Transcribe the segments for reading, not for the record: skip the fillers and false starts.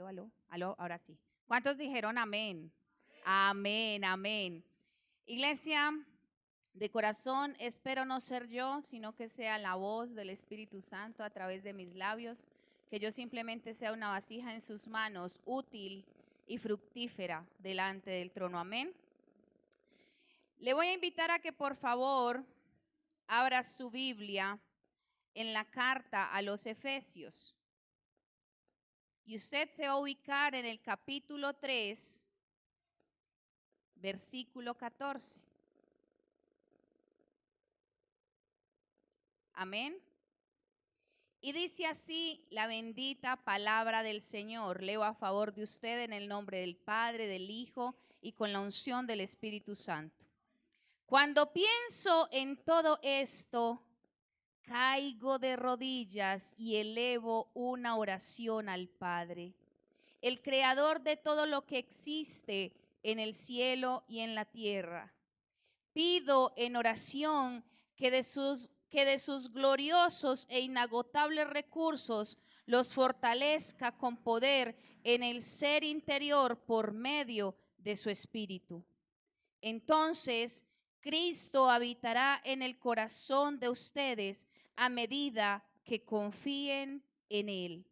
Aló, ahora sí. ¿Cuántos dijeron amén? Amén, amén. Iglesia, de corazón espero no ser yo, sino que sea la voz del Espíritu Santo a través de mis labios, que yo simplemente sea una vasija en sus manos, útil y fructífera delante del trono. Amén. Le voy a invitar a que por favor abra su Biblia en la carta a los Efesios. Y usted se va a ubicar en el capítulo 3, versículo 14. Amén. Y dice así la bendita palabra del Señor. Leo a favor de usted en el nombre del Padre, del Hijo y con la unción del Espíritu Santo. Cuando pienso en todo esto, caigo de rodillas y elevo una oración al Padre, el creador de todo lo que existe en el cielo y en la tierra. Pido en oración que de sus gloriosos e inagotables recursos los fortalezca con poder en el ser interior por medio de su Espíritu. Entonces, Cristo habitará en el corazón de ustedes a medida que confíen en Él.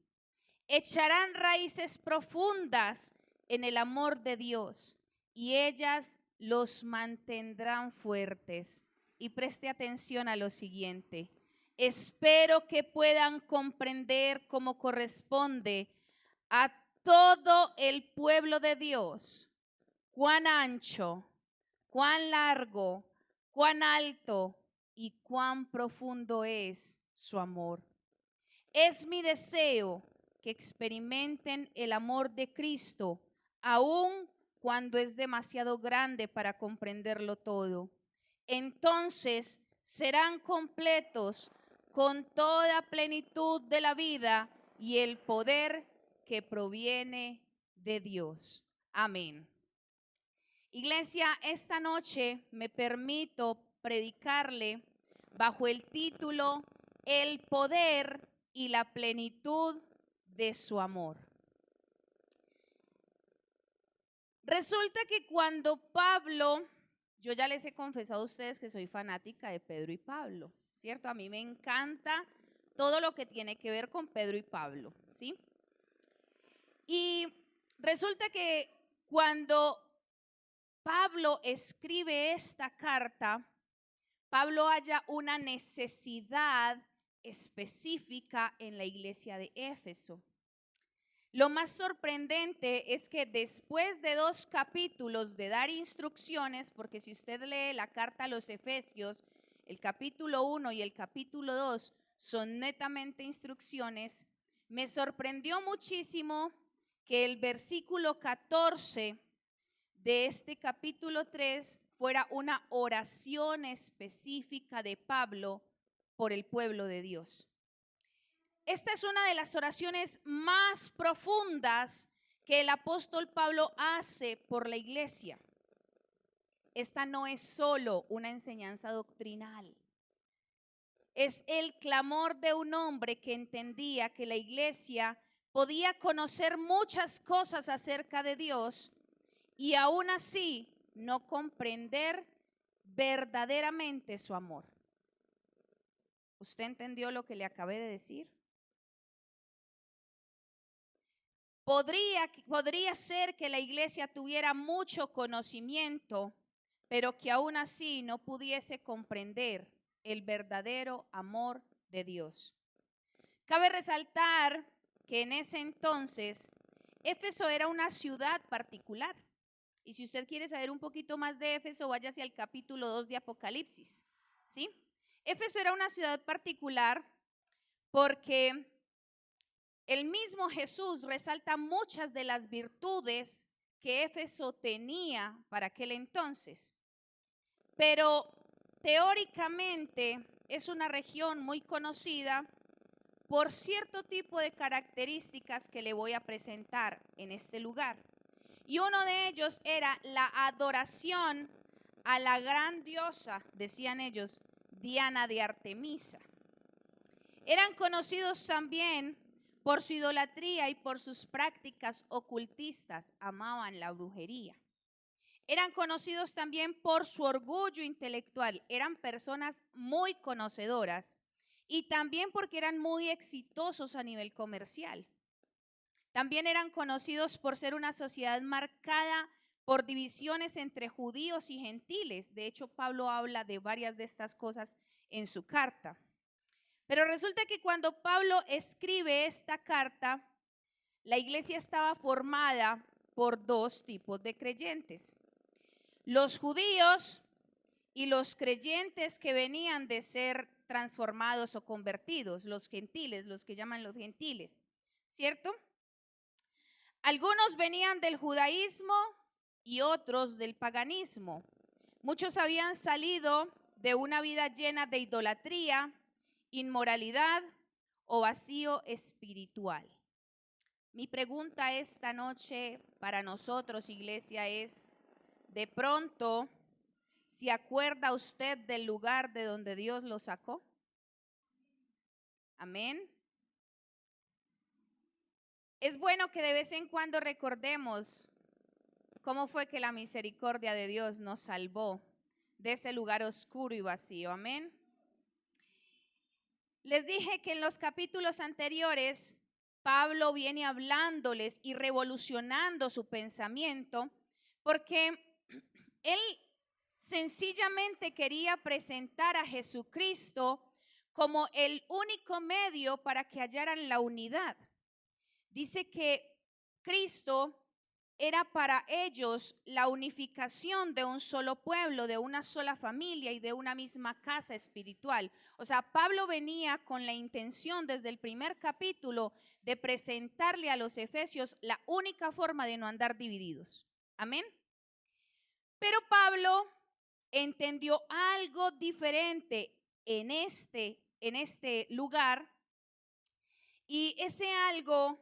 Echarán raíces profundas en el amor de Dios y ellas los mantendrán fuertes. Y preste atención a lo siguiente. Espero que puedan comprender como corresponde a todo el pueblo de Dios cuán ancho, cuán largo, cuán alto y cuán profundo es su amor. Es mi deseo que experimenten el amor de Cristo, aun cuando es demasiado grande para comprenderlo todo. Entonces serán completos con toda plenitud de la vida y el poder que proviene de Dios. Amén. Iglesia, esta noche me permito predicarle bajo el título El poder y la plenitud de su amor. Resulta que cuando Pablo, yo ya les he confesado a ustedes que soy fanática de Pedro y Pablo, ¿cierto? A mí me encanta todo lo que tiene que ver con Pedro y Pablo, ¿sí? Y resulta que cuando Pablo escribe esta carta, Pablo halla una necesidad específica en la iglesia de Éfeso. Lo más sorprendente es que después de 2 capítulos de dar instrucciones, porque si usted lee la carta a los Efesios, el capítulo 1 y el capítulo 2 son netamente instrucciones, me sorprendió muchísimo que el versículo 14 de este capítulo 3 fuera una oración específica de Pablo por el pueblo de Dios. Esta es una de las oraciones más profundas que el apóstol Pablo hace por la iglesia. Esta no es solo una enseñanza doctrinal. Es el clamor de un hombre que entendía que la iglesia podía conocer muchas cosas acerca de Dios y aún así no comprender verdaderamente su amor. ¿Usted entendió lo que le acabé de decir? Podría ser que la iglesia tuviera mucho conocimiento, pero que aún así no pudiese comprender el verdadero amor de Dios. Cabe resaltar que en ese entonces Éfeso era una ciudad particular. Y si usted quiere saber un poquito más de Éfeso, vaya hacia el capítulo 2 de Apocalipsis, ¿sí? Éfeso era una ciudad particular porque el mismo Jesús resalta muchas de las virtudes que Éfeso tenía para aquel entonces. Pero teóricamente es una región muy conocida por cierto tipo de características que le voy a presentar en este lugar. Y uno de ellos era la adoración a la gran diosa, decían ellos, Diana de Artemisa. Eran conocidos también Por su idolatría y por sus prácticas ocultistas amaban la brujería. Eran conocidos también por su orgullo intelectual. Eran personas muy conocedoras y también porque eran muy exitosos a nivel comercial. También eran conocidos por ser una sociedad marcada por divisiones entre judíos y gentiles. De hecho, Pablo habla de varias de estas cosas en su carta. Pero resulta que cuando Pablo escribe esta carta, la iglesia estaba formada por dos tipos de creyentes: los judíos y los creyentes que venían de ser transformados o convertidos, los gentiles, los que llaman los gentiles, ¿cierto? Algunos venían del judaísmo y otros del paganismo. Muchos habían salido de una vida llena de idolatría, inmoralidad o vacío espiritual. Mi pregunta esta noche para nosotros, iglesia, es: ¿de pronto se acuerda usted del lugar de donde Dios lo sacó? Amén. Es bueno que de vez en cuando recordemos cómo fue que la misericordia de Dios nos salvó de ese lugar oscuro y vacío. Amén. Les dije que en los capítulos anteriores Pablo viene hablándoles y revolucionando su pensamiento porque él sencillamente quería presentar a Jesucristo como el único medio para que hallaran la unidad. Dice que Cristo era para ellos la unificación de un solo pueblo, de una sola familia y de una misma casa espiritual. O sea, Pablo venía con la intención desde el primer capítulo de presentarle a los efesios la única forma de no andar divididos. Amén. Pero Pablo entendió algo diferente en este lugar, y ese algo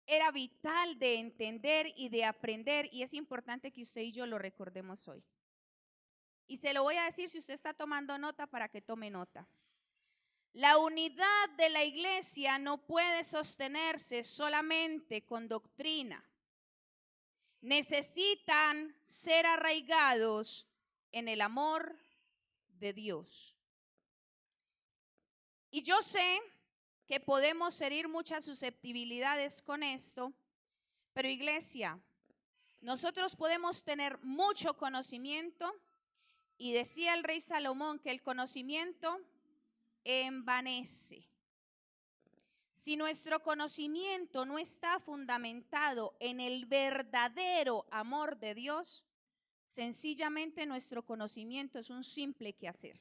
era vital de entender y de aprender, y es importante que usted y yo lo recordemos hoy. Y se lo voy a decir si usted está tomando nota, para que tome nota. La unidad de la iglesia no puede sostenerse solamente con doctrina. Necesitan ser arraigados en el amor de Dios. Y yo sé que podemos herir muchas susceptibilidades con esto, pero iglesia, nosotros podemos tener mucho conocimiento, y decía el rey Salomón que el conocimiento envanece. Si nuestro conocimiento no está fundamentado en el verdadero amor de Dios, sencillamente nuestro conocimiento es un simple quehacer.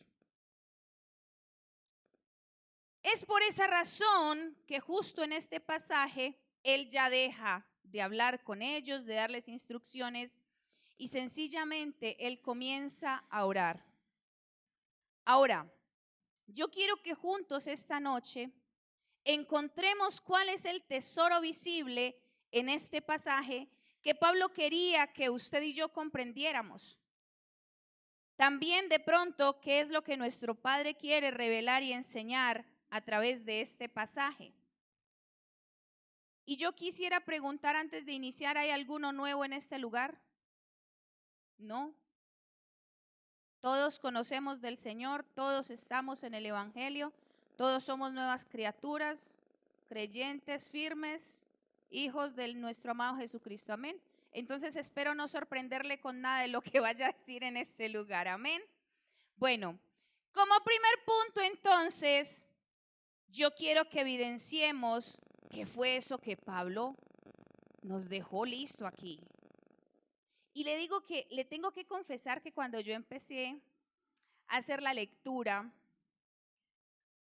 Es por esa razón que justo en este pasaje él ya deja de hablar con ellos, de darles instrucciones, y sencillamente él comienza a orar. Ahora, yo quiero que juntos esta noche encontremos cuál es el tesoro visible en este pasaje que Pablo quería que usted y yo comprendiéramos. También de pronto, ¿qué es lo que nuestro Padre quiere revelar y enseñar a través de este pasaje? Y yo quisiera preguntar antes de iniciar, ¿hay alguno nuevo en este lugar? No. Todos conocemos del Señor, todos estamos en el Evangelio, todos somos nuevas criaturas, creyentes firmes, hijos de nuestro amado Jesucristo. Amén. Entonces espero no sorprenderle con nada de lo que vaya a decir en este lugar. Amén. Bueno, como primer punto entonces, yo quiero que evidenciemos qué fue eso que Pablo nos dejó listo aquí. Y le digo que le tengo que confesar que cuando yo empecé a hacer la lectura,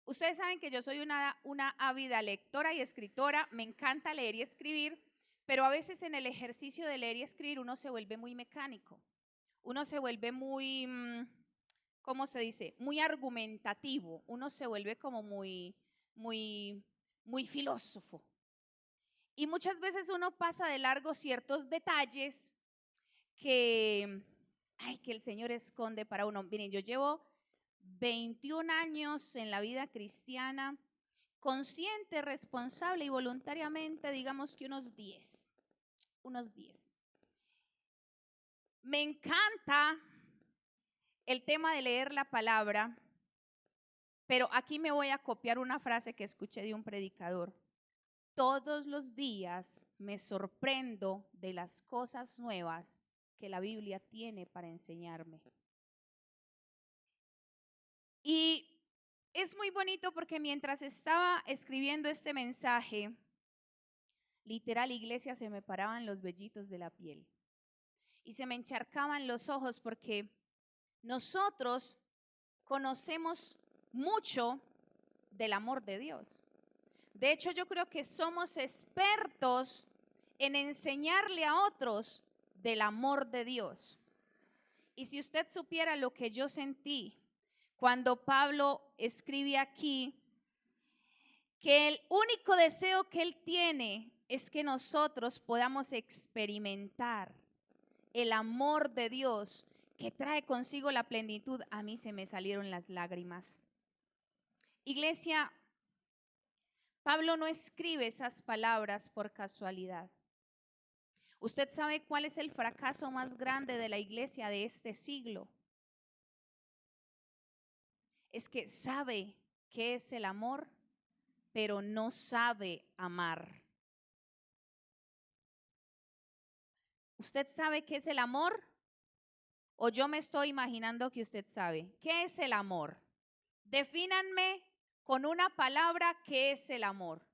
ustedes saben que yo soy una ávida lectora y escritora, me encanta leer y escribir, pero a veces en el ejercicio de leer y escribir uno se vuelve muy mecánico, uno se vuelve muy, ¿cómo se dice? Muy argumentativo, uno se vuelve como muy filósofo. Y muchas veces uno pasa de largo ciertos detalles que el Señor esconde para uno. Miren, yo llevo 21 años en la vida cristiana, consciente, responsable y voluntariamente, digamos que unos 10. Me encanta el tema de leer la palabra, pero aquí me voy a copiar una frase que escuché de un predicador. Todos los días me sorprendo de las cosas nuevas que la Biblia tiene para enseñarme. Y es muy bonito porque mientras estaba escribiendo este mensaje, literal, iglesia, se me paraban los vellitos de la piel y se me encharcaban los ojos porque nosotros conocemos mucho del amor de Dios. De hecho, yo creo que somos expertos en enseñarle a otros del amor de Dios. Y si usted supiera lo que yo sentí cuando Pablo escribe aquí, que el único deseo que él tiene es que nosotros podamos experimentar el amor de Dios que trae consigo la plenitud. A mí se me salieron las lágrimas. Iglesia, Pablo no escribe esas palabras por casualidad. ¿Usted sabe cuál es el fracaso más grande de la iglesia de este siglo? Es que sabe qué es el amor, pero no sabe amar. ¿Usted sabe qué es el amor? ¿O yo me estoy imaginando que usted sabe? ¿Qué es el amor? Defínanme con una palabra qué es el amor.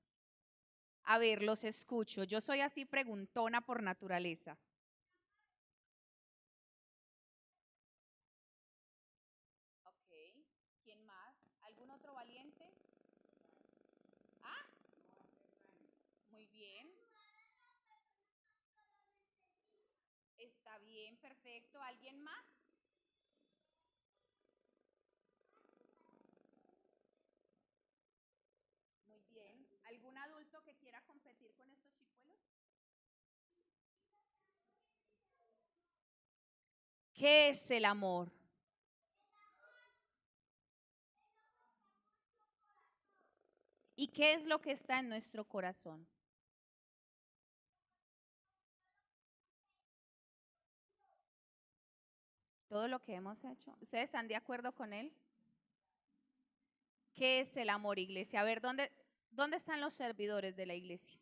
A ver, los escucho. Yo soy así preguntona por naturaleza. Ok. ¿Quién más? ¿Algún otro valiente? Ah, muy bien. Está bien, perfecto. ¿Alguien más? Muy bien. ¿Algún adulto que quiera competir con estos chicuelos? ¿Qué es el amor? ¿Y qué es lo que está en nuestro corazón? Todo lo que hemos hecho. ¿Ustedes están de acuerdo con él? ¿Qué es el amor, iglesia? A ver, ¿dónde están los servidores de la iglesia?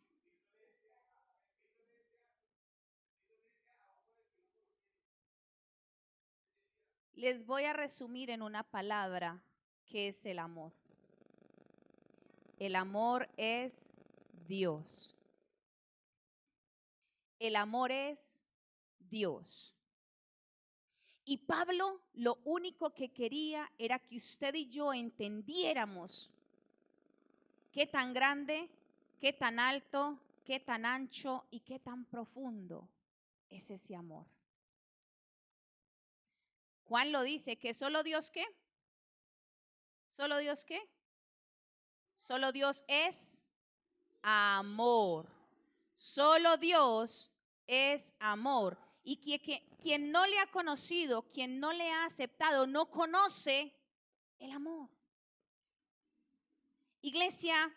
Les voy a resumir en una palabra qué es el amor. El amor es Dios. El amor es Dios. Y Pablo lo único que quería era que usted y yo entendiéramos qué tan grande, qué tan alto, qué tan ancho y qué tan profundo es ese amor. Juan lo dice, que solo Dios ¿qué? ¿Solo Dios qué? Solo Dios es amor. Solo Dios es amor. Y quien no le ha conocido, quien no le ha aceptado, no conoce el amor. Iglesia,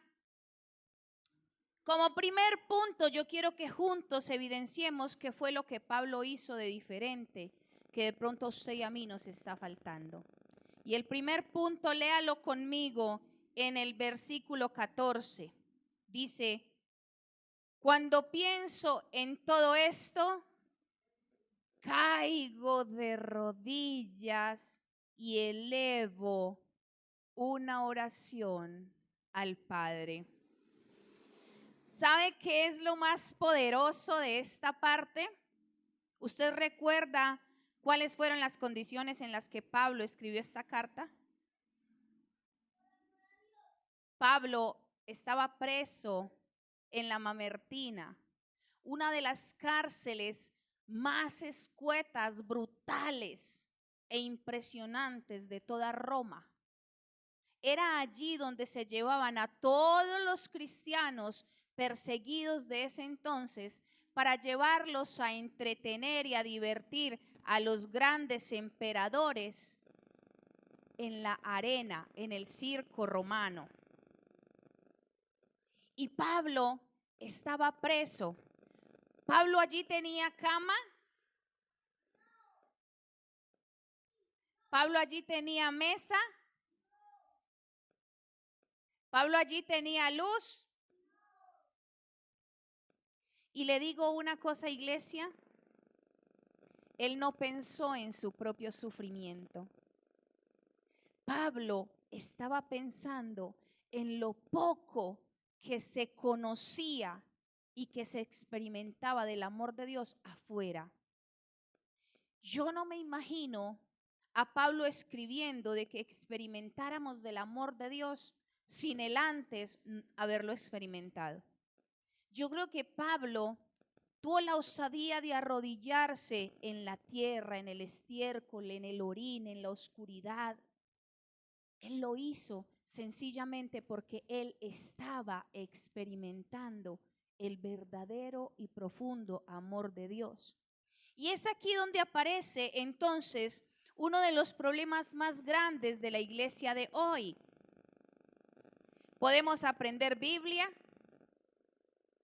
como primer punto, yo quiero que juntos evidenciemos qué fue lo que Pablo hizo de diferente, que de pronto a usted y a mí nos está faltando. Y el primer punto, léalo conmigo en el versículo 14. Dice, cuando pienso en todo esto, caigo de rodillas y elevo una oración al Padre. ¿Sabe qué es lo más poderoso de esta parte? ¿Usted recuerda cuáles fueron las condiciones en las que Pablo escribió esta carta? Pablo estaba preso en la Mamertina, una de las cárceles más escuetas, brutales e impresionantes de toda Roma. Era allí donde se llevaban a todos los cristianos perseguidos de ese entonces para llevarlos a entretener y a divertir a los grandes emperadores en la arena, en el circo romano. Y Pablo estaba preso. Pablo allí tenía cama. Pablo allí tenía mesa. Pablo allí tenía luz. Y le digo una cosa, iglesia, él no pensó en su propio sufrimiento. Pablo estaba pensando en lo poco que se conocía y que se experimentaba del amor de Dios afuera. Yo no me imagino a Pablo escribiendo de que experimentáramos del amor de Dios sin él antes haberlo experimentado. Yo creo que Pablo tuvo la osadía de arrodillarse en la tierra, en el estiércol, en el orín, en la oscuridad. Él lo hizo sencillamente porque él estaba experimentando el verdadero y profundo amor de Dios. Y es aquí donde aparece entonces uno de los problemas más grandes de la iglesia de hoy. Podemos aprender Biblia,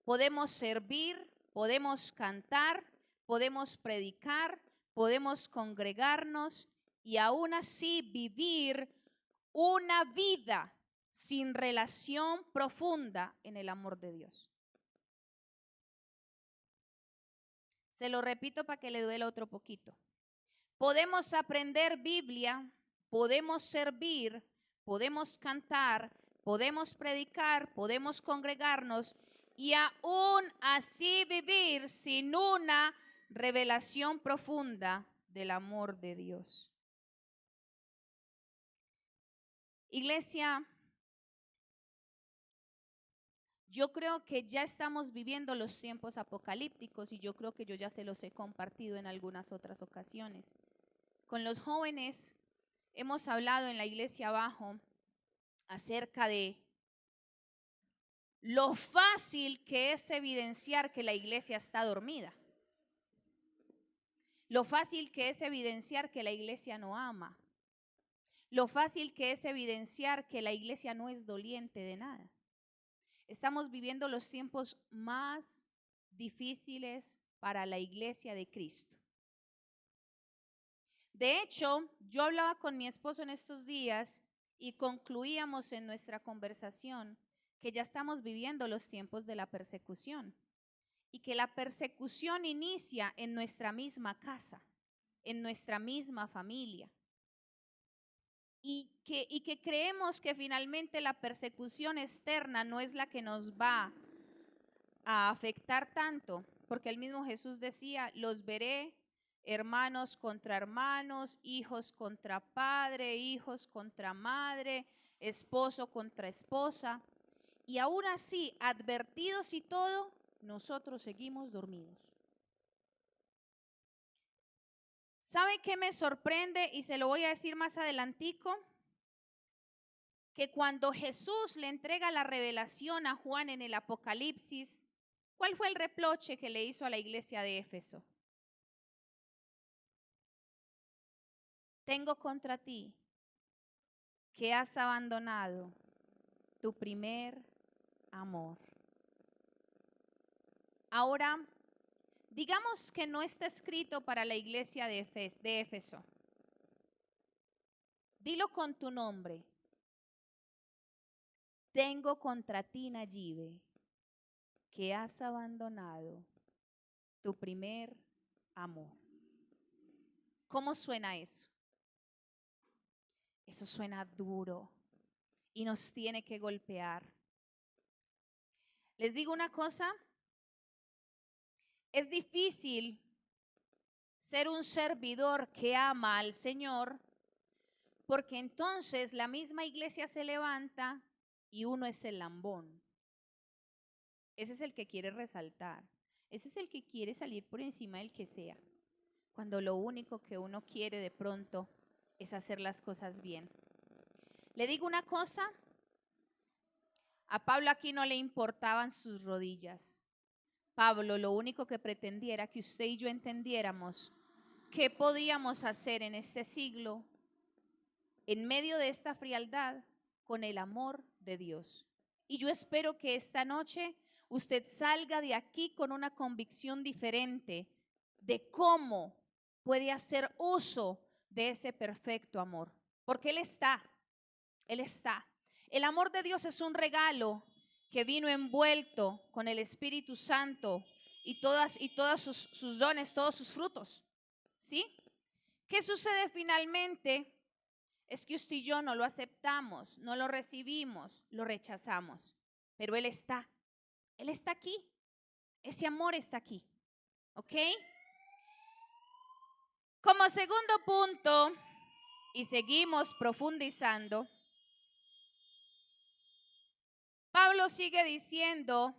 podemos servir, podemos cantar, podemos predicar, podemos congregarnos y aún así vivir una vida sin relación profunda en el amor de Dios. Se lo repito para que le duela otro poquito. Podemos aprender Biblia, podemos servir, podemos cantar, podemos predicar, podemos congregarnos y aún así vivir sin una revelación profunda del amor de Dios. Iglesia, yo creo que ya estamos viviendo los tiempos apocalípticos y yo creo que yo ya se los he compartido en algunas otras ocasiones. Con los jóvenes hemos hablado en la iglesia abajo acerca de lo fácil que es evidenciar que la iglesia está dormida. Lo fácil que es evidenciar que la iglesia no ama. Lo fácil que es evidenciar que la iglesia no es doliente de nada. Estamos viviendo los tiempos más difíciles para la iglesia de Cristo. De hecho, yo hablaba con mi esposo en estos días y concluíamos en nuestra conversación que ya estamos viviendo los tiempos de la persecución y que la persecución inicia en nuestra misma casa, en nuestra misma familia. Y que creemos que finalmente la persecución externa no es la que nos va a afectar tanto, porque el mismo Jesús decía, los veré hermanos contra hermanos, hijos contra padre, hijos contra madre, esposo contra esposa. Y aún así, advertidos y todo, nosotros seguimos dormidos. ¿Sabe qué me sorprende? Y se lo voy a decir más adelantico. Que cuando Jesús le entrega la revelación a Juan en el Apocalipsis, ¿cuál fue el reproche que le hizo a la iglesia de Éfeso? Tengo contra ti que has abandonado tu primer amor. Ahora, digamos que no está escrito para la iglesia de Éfeso. Dilo con tu nombre. Tengo contra ti, Nayibe, que has abandonado tu primer amor. ¿Cómo suena eso? Eso suena duro y nos tiene que golpear. Les digo una cosa, es difícil ser un servidor que ama al Señor, porque entonces la misma iglesia se levanta y uno es el lambón. Ese es el que quiere resaltar, ese es el que quiere salir por encima del que sea, cuando lo único que uno quiere de pronto es hacer las cosas bien. Le digo una cosa, a Pablo aquí no le importaban sus rodillas. Pablo lo único que pretendía era que usted y yo entendiéramos qué podíamos hacer en este siglo, en medio de esta frialdad, con el amor de Dios. Y yo espero que esta noche usted salga de aquí con una convicción diferente de cómo puede hacer uso de ese perfecto amor. Porque Él está. Él está. El amor de Dios es un regalo que vino envuelto con el Espíritu Santo y todas sus dones, todos sus frutos. ¿Sí? ¿Qué sucede finalmente? Es que usted y yo no lo aceptamos, no lo recibimos, lo rechazamos. Pero Él está aquí. Ese amor está aquí. ¿Ok? Como segundo punto, y seguimos profundizando, Pablo sigue diciendo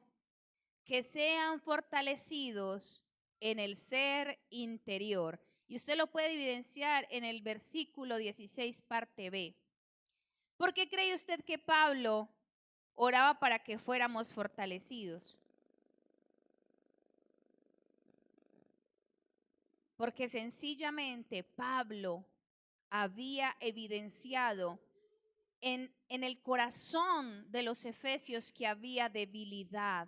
que sean fortalecidos en el ser interior. Y usted lo puede evidenciar en el versículo 16, parte B. ¿Por qué cree usted que Pablo oraba para que fuéramos fortalecidos? Porque sencillamente Pablo había evidenciado en el corazón de los efesios que había debilidad,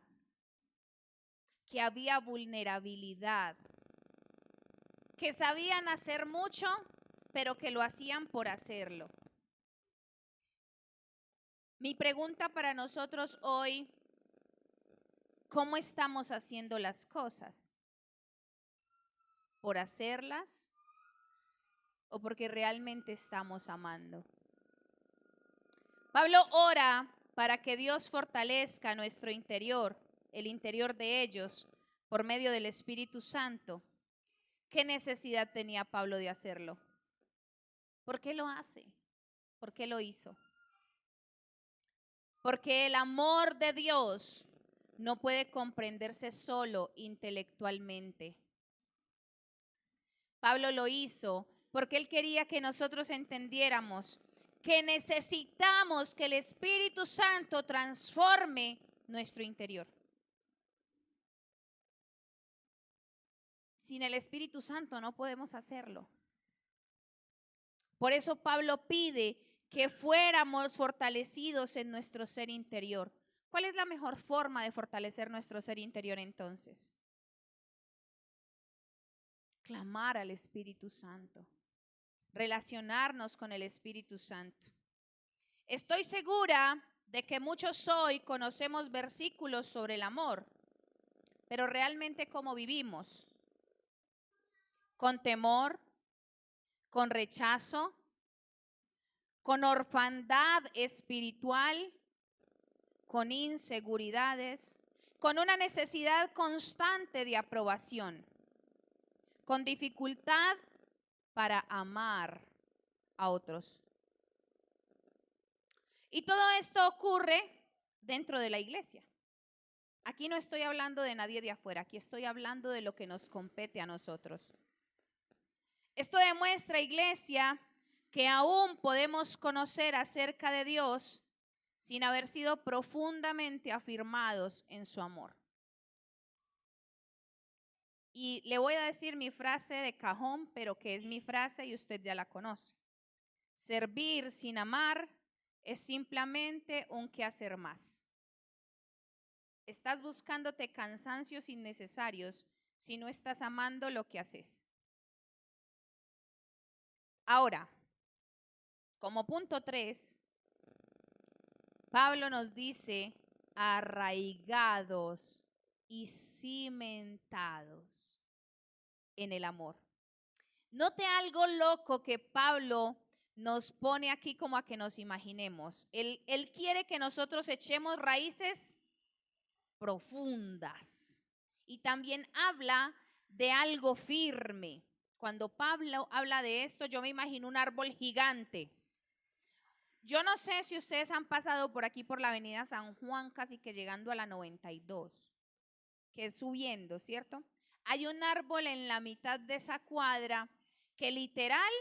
que había vulnerabilidad, que sabían hacer mucho, pero que lo hacían por hacerlo. Mi pregunta para nosotros hoy, ¿cómo estamos haciendo las cosas? ¿Por hacerlas o porque realmente estamos amando? Pablo ora para que Dios fortalezca nuestro interior, el interior de ellos, por medio del Espíritu Santo. ¿Qué necesidad tenía Pablo de hacerlo? ¿Por qué lo hace? ¿Por qué lo hizo? Porque el amor de Dios no puede comprenderse solo intelectualmente. Pablo lo hizo porque él quería que nosotros entendiéramos que necesitamos que el Espíritu Santo transforme nuestro interior. Sin el Espíritu Santo no podemos hacerlo. Por eso Pablo pide que fuéramos fortalecidos en nuestro ser interior. ¿Cuál es la mejor forma de fortalecer nuestro ser interior entonces? Clamar al Espíritu Santo, relacionarnos con el Espíritu Santo. Estoy segura de que muchos hoy conocemos versículos sobre el amor, pero realmente ¿cómo vivimos? Con temor, con rechazo, con orfandad espiritual, con inseguridades, con una necesidad constante de aprobación, con dificultad para amar a otros. Y todo esto ocurre dentro de la iglesia. Aquí no estoy hablando de nadie de afuera, aquí estoy hablando de lo que nos compete a nosotros. Esto demuestra, iglesia, que aún podemos conocer acerca de Dios sin haber sido profundamente afirmados en su amor. Y le voy a decir mi frase de cajón, pero que es mi frase y usted ya la conoce. Servir sin amar es simplemente un quehacer más. Estás buscándote cansancios innecesarios si no estás amando lo que haces. Ahora, como punto 3, Pablo nos dice arraigados y cimentados en el amor. Note algo loco que Pablo nos pone aquí como a que nos imaginemos. Él quiere que nosotros echemos raíces profundas y también habla de algo firme. Cuando Pablo habla de esto, yo me imagino un árbol gigante. Yo no sé si ustedes han pasado por aquí por la avenida San Juan, casi que llegando a la 92, que es subiendo, ¿cierto? Hay un árbol en la mitad de esa cuadra que literal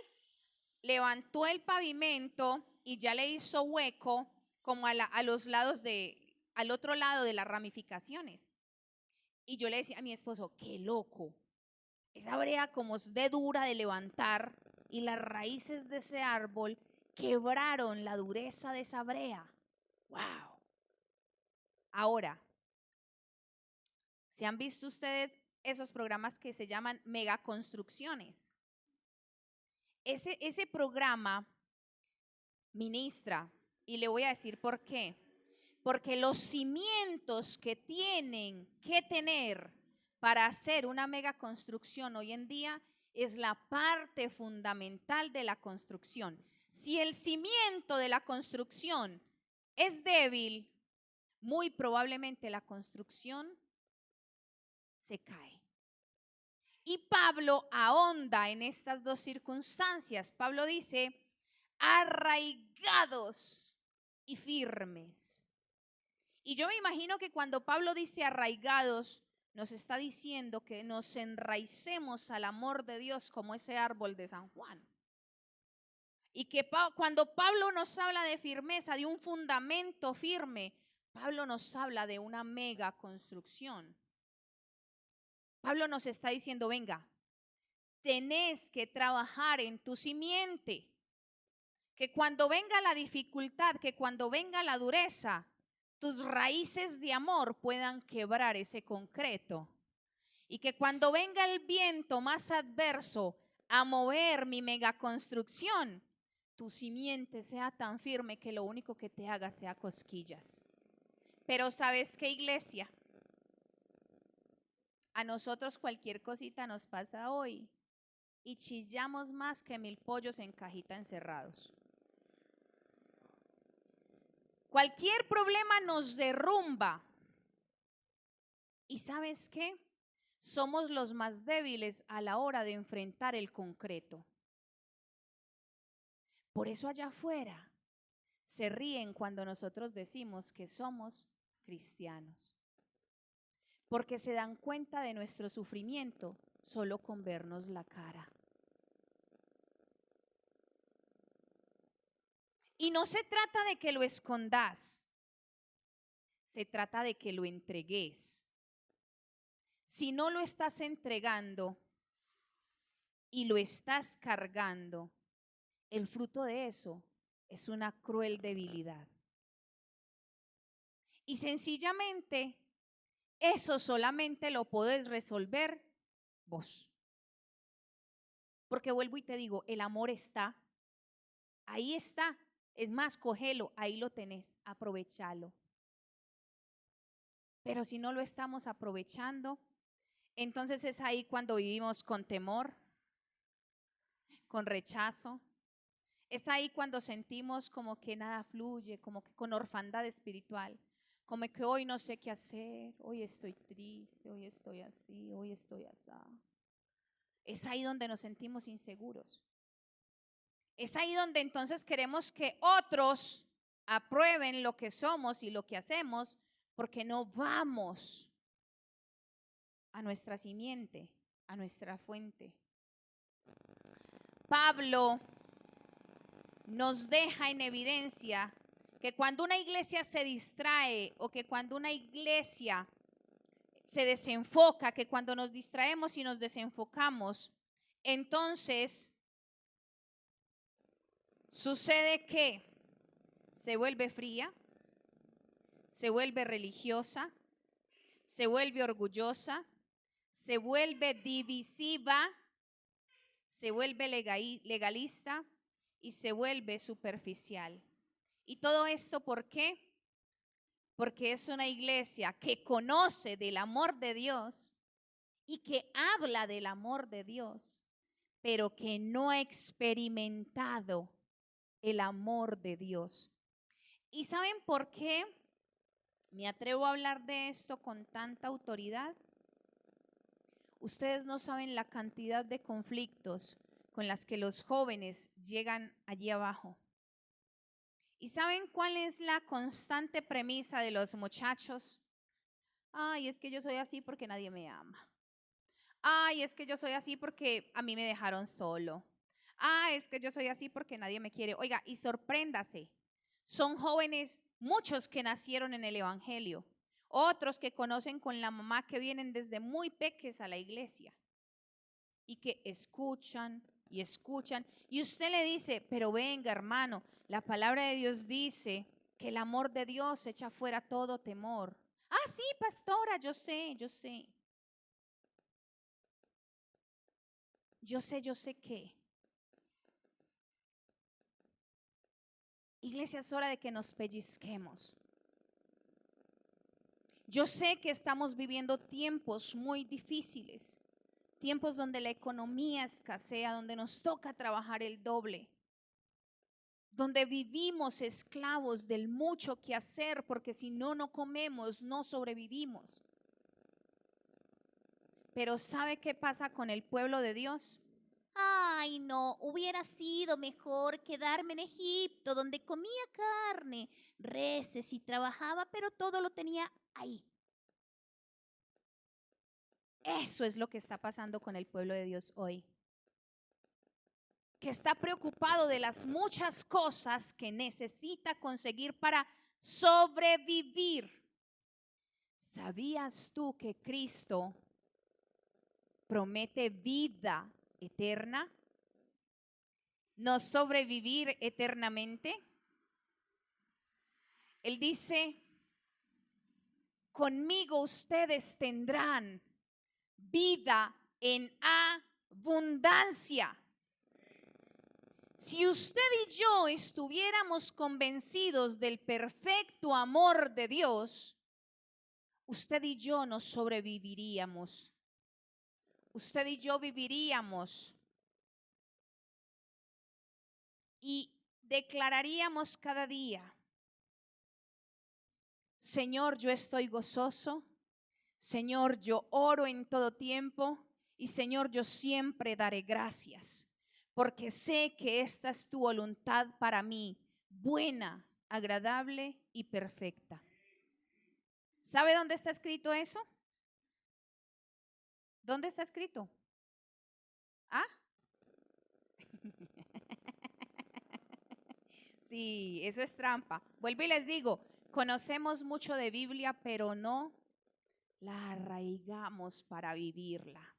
levantó el pavimento y ya le hizo hueco como a los lados al otro lado de las ramificaciones. Y yo le decía a mi esposo, qué loco, esa brea como es de dura de levantar y las raíces de ese árbol quebraron la dureza de esa brea. ¡Wow! Ahora, ¿se han visto ustedes esos programas que se llaman megaconstrucciones? Ese programa ministra, y le voy a decir por qué. Porque los cimientos que tienen que tener para hacer una megaconstrucción hoy en día es la parte fundamental de la construcción. Si el cimiento de la construcción es débil, muy probablemente la construcción se cae. Y Pablo ahonda en estas dos circunstancias. Pablo dice, arraigados y firmes. Y yo me imagino que cuando Pablo dice arraigados, nos está diciendo que nos enraicemos al amor de Dios como ese árbol de San Juan. Y que cuando Pablo nos habla de firmeza, de un fundamento firme, Pablo nos habla de una mega construcción. Pablo nos está diciendo, venga, tenés que trabajar en tu simiente. Que cuando venga la dificultad, que cuando venga la dureza, tus raíces de amor puedan quebrar ese concreto. Y que cuando venga el viento más adverso a mover mi megaconstrucción, tu simiente sea tan firme que lo único que te haga sea cosquillas. Pero ¿sabes qué, iglesia? A nosotros cualquier cosita nos pasa hoy y chillamos más que 1000 pollos en cajita encerrados. Cualquier problema nos derrumba. ¿Y sabes qué? Somos los más débiles a la hora de enfrentar el concreto. Por eso allá afuera se ríen cuando nosotros decimos que somos cristianos. Porque se dan cuenta de nuestro sufrimiento solo con vernos la cara. Y no se trata de que lo escondas, se trata de que lo entregues. Si no lo estás entregando y lo estás cargando, el fruto de eso es una cruel debilidad. Y sencillamente, eso solamente lo podés resolver vos. Porque vuelvo y te digo, el amor está, ahí está. Es más, cógelo, ahí lo tenés, aprovechalo. Pero si no lo estamos aprovechando, entonces es ahí cuando vivimos con temor, con rechazo. Es ahí cuando sentimos como que nada fluye, como que con orfandad espiritual, como que hoy no sé qué hacer, hoy estoy triste, hoy estoy así, hoy estoy así. Es ahí donde nos sentimos inseguros. Es ahí donde entonces queremos que otros aprueben lo que somos y lo que hacemos, porque no vamos a nuestra simiente, a nuestra fuente. Pablo nos deja en evidencia que cuando una iglesia se distrae o que cuando una iglesia se desenfoca, que cuando nos distraemos y nos desenfocamos, entonces sucede que se vuelve fría, se vuelve religiosa, se vuelve orgullosa, se vuelve divisiva, se vuelve legalista y se vuelve superficial. ¿Y todo esto por qué? Porque es una iglesia que conoce del amor de Dios y que habla del amor de Dios, pero que no ha experimentado el amor de Dios. ¿Y saben por qué me atrevo a hablar de esto con tanta autoridad? Ustedes no saben la cantidad de conflictos con las que los jóvenes llegan allí abajo. ¿Y saben cuál es la constante premisa de los muchachos? Ay, es que yo soy así porque nadie me ama. Ay, es que yo soy así porque a mí me dejaron solo. Ah, es que yo soy así porque nadie me quiere. Oiga, y sorpréndase, son jóvenes, muchos que nacieron en el Evangelio, otros que conocen con la mamá, que vienen desde muy pequeños a la iglesia y que escuchan y escuchan. Y usted le dice, pero venga, hermano, la palabra de Dios dice que el amor de Dios echa fuera todo temor. Ah, sí, pastora, yo sé, yo sé. Yo sé qué. Iglesia, es hora de que nos pellizquemos. Yo sé que estamos viviendo tiempos muy difíciles, tiempos donde la economía escasea, donde nos toca trabajar el doble, donde vivimos esclavos del mucho que hacer, porque si no, no comemos, no sobrevivimos. Pero ¿sabe qué pasa con el pueblo de Dios? Ay, no, hubiera sido mejor quedarme en Egipto, donde comía carne, reses y trabajaba, pero todo lo tenía ahí. Eso es lo que está pasando con el pueblo de Dios hoy, que está preocupado de las muchas cosas que necesita conseguir para sobrevivir. ¿Sabías tú que Cristo promete vida eterna? ¿No sobrevivir eternamente? Él dice, conmigo ustedes tendrán vida en abundancia. Si usted y yo estuviéramos convencidos del perfecto amor de Dios, usted y yo no sobreviviríamos. Usted y yo viviríamos y declararíamos cada día, Señor, yo estoy gozoso. Señor, yo oro en todo tiempo y Señor, yo siempre daré gracias, porque sé que esta es tu voluntad para mí, buena, agradable y perfecta. ¿Sabe dónde está escrito eso? ¿Dónde está escrito? ¿Ah? Sí, eso es trampa. Vuelvo y les digo, conocemos mucho de Biblia, pero no la arraigamos para vivirla.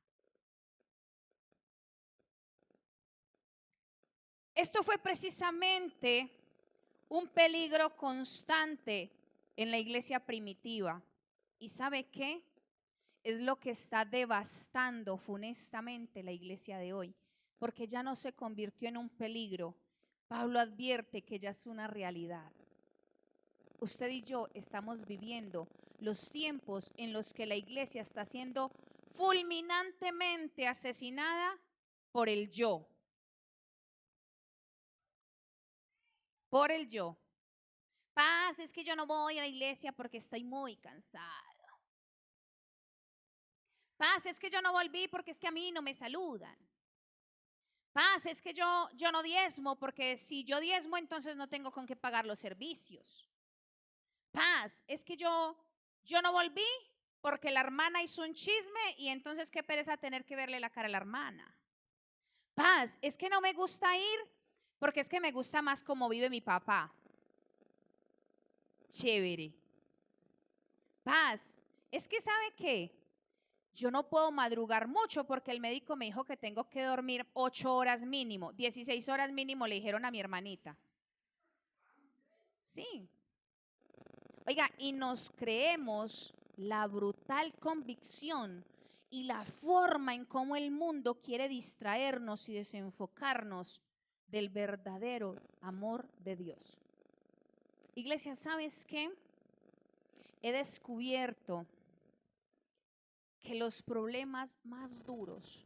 Esto fue precisamente un peligro constante en la iglesia primitiva. ¿Y sabe qué? Es lo que está devastando funestamente la iglesia de hoy, porque ya no se convirtió en un peligro. Pablo advierte que ya es una realidad. Usted y yo estamos viviendo los tiempos en los que la iglesia está siendo fulminantemente asesinada por el yo. Por el yo. Paz, es que yo no voy a la iglesia porque estoy muy cansada. Paz, es que yo no volví porque es que a mí no me saludan. Paz, es que yo no diezmo porque si yo diezmo entonces no tengo con qué pagar los servicios. Paz, es que yo no volví porque la hermana hizo un chisme y entonces qué pereza tener que verle la cara a la hermana. Paz, es que no me gusta ir porque es que me gusta más cómo vive mi papá. Chévere. Paz, es que ¿sabe qué? Yo no puedo madrugar mucho porque el médico me dijo que tengo que dormir 8 horas mínimo, 16 horas mínimo le dijeron a mi hermanita. Sí. Oiga, y nos creemos la brutal convicción y la forma en cómo el mundo quiere distraernos y desenfocarnos del verdadero amor de Dios. Iglesia, ¿sabes qué? He descubierto que los problemas más duros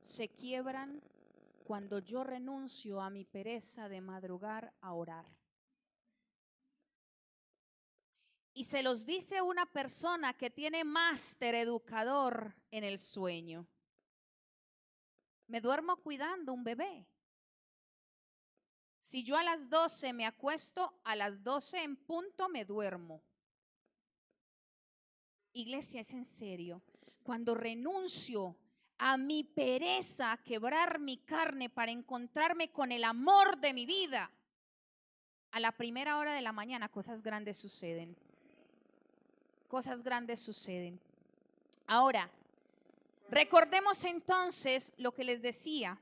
se quiebran cuando yo renuncio a mi pereza de madrugar a orar. Y se los dice una persona que tiene máster educador en el sueño. Me duermo cuidando un bebé. Si yo a las 12 me acuesto, a las 12 en punto me duermo. Iglesia, es en serio. Cuando renuncio a mi pereza, a quebrar mi carne para encontrarme con el amor de mi vida, a la primera hora de la mañana cosas grandes suceden. Cosas grandes suceden. Ahora, recordemos entonces lo que les decía,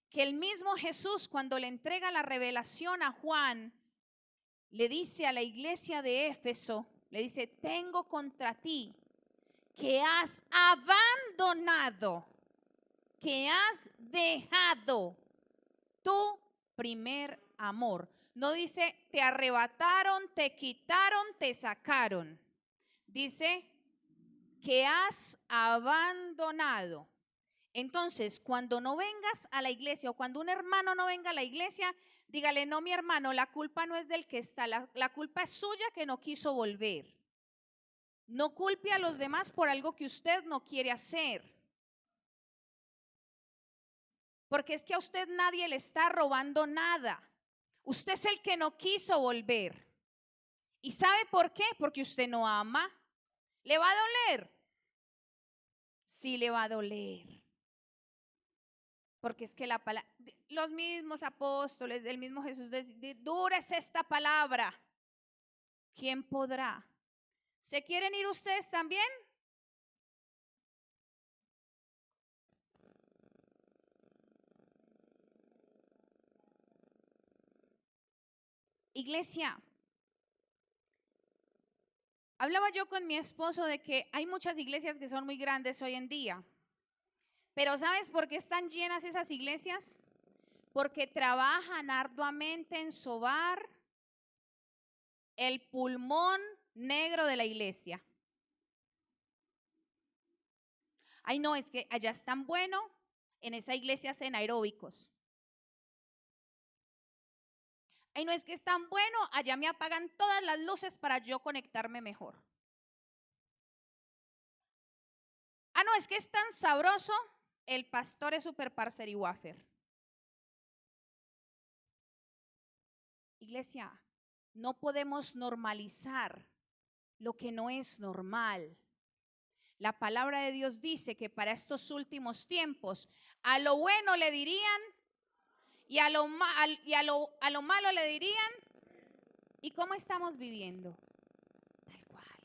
que el mismo Jesús cuando le entrega la revelación a Juan, le dice a la iglesia de Éfeso, Le dice, tengo contra ti que has abandonado, que has dejado tu primer amor. No dice, te arrebataron, te quitaron, te sacaron. Dice que has abandonado. Entonces, cuando no vengas a la iglesia o cuando un hermano no venga a la iglesia, dígale, no, mi hermano, la culpa no es del que está, la culpa es suya que no quiso volver. No culpe a los demás por algo que usted no quiere hacer. Porque es que a usted nadie le está robando nada. Usted es el que no quiso volver. ¿Y sabe por qué? Porque usted no ama. ¿Le va a doler? Sí, le va a doler. Porque es que la palabra, los mismos apóstoles, el mismo Jesús, dura es esta palabra. ¿Quién podrá? ¿Se quieren ir ustedes también? Iglesia, hablaba yo con mi esposo de que hay muchas iglesias que son muy grandes hoy en día. Pero ¿sabes por qué están llenas esas iglesias? Porque trabajan arduamente en sobar el pulmón negro de la iglesia. Ay, no, es que allá es tan bueno, en esa iglesia hacen aeróbicos. Ay, no, es que es tan bueno, allá me apagan todas las luces para yo conectarme mejor. Ah, no, es que es tan sabroso, el pastor es super parcer y wafer. Iglesia, no podemos normalizar lo que no es normal. La palabra de Dios dice que para estos últimos tiempos a lo bueno le dirían y a lo malo le dirían. ¿Y cómo estamos viviendo? Tal cual.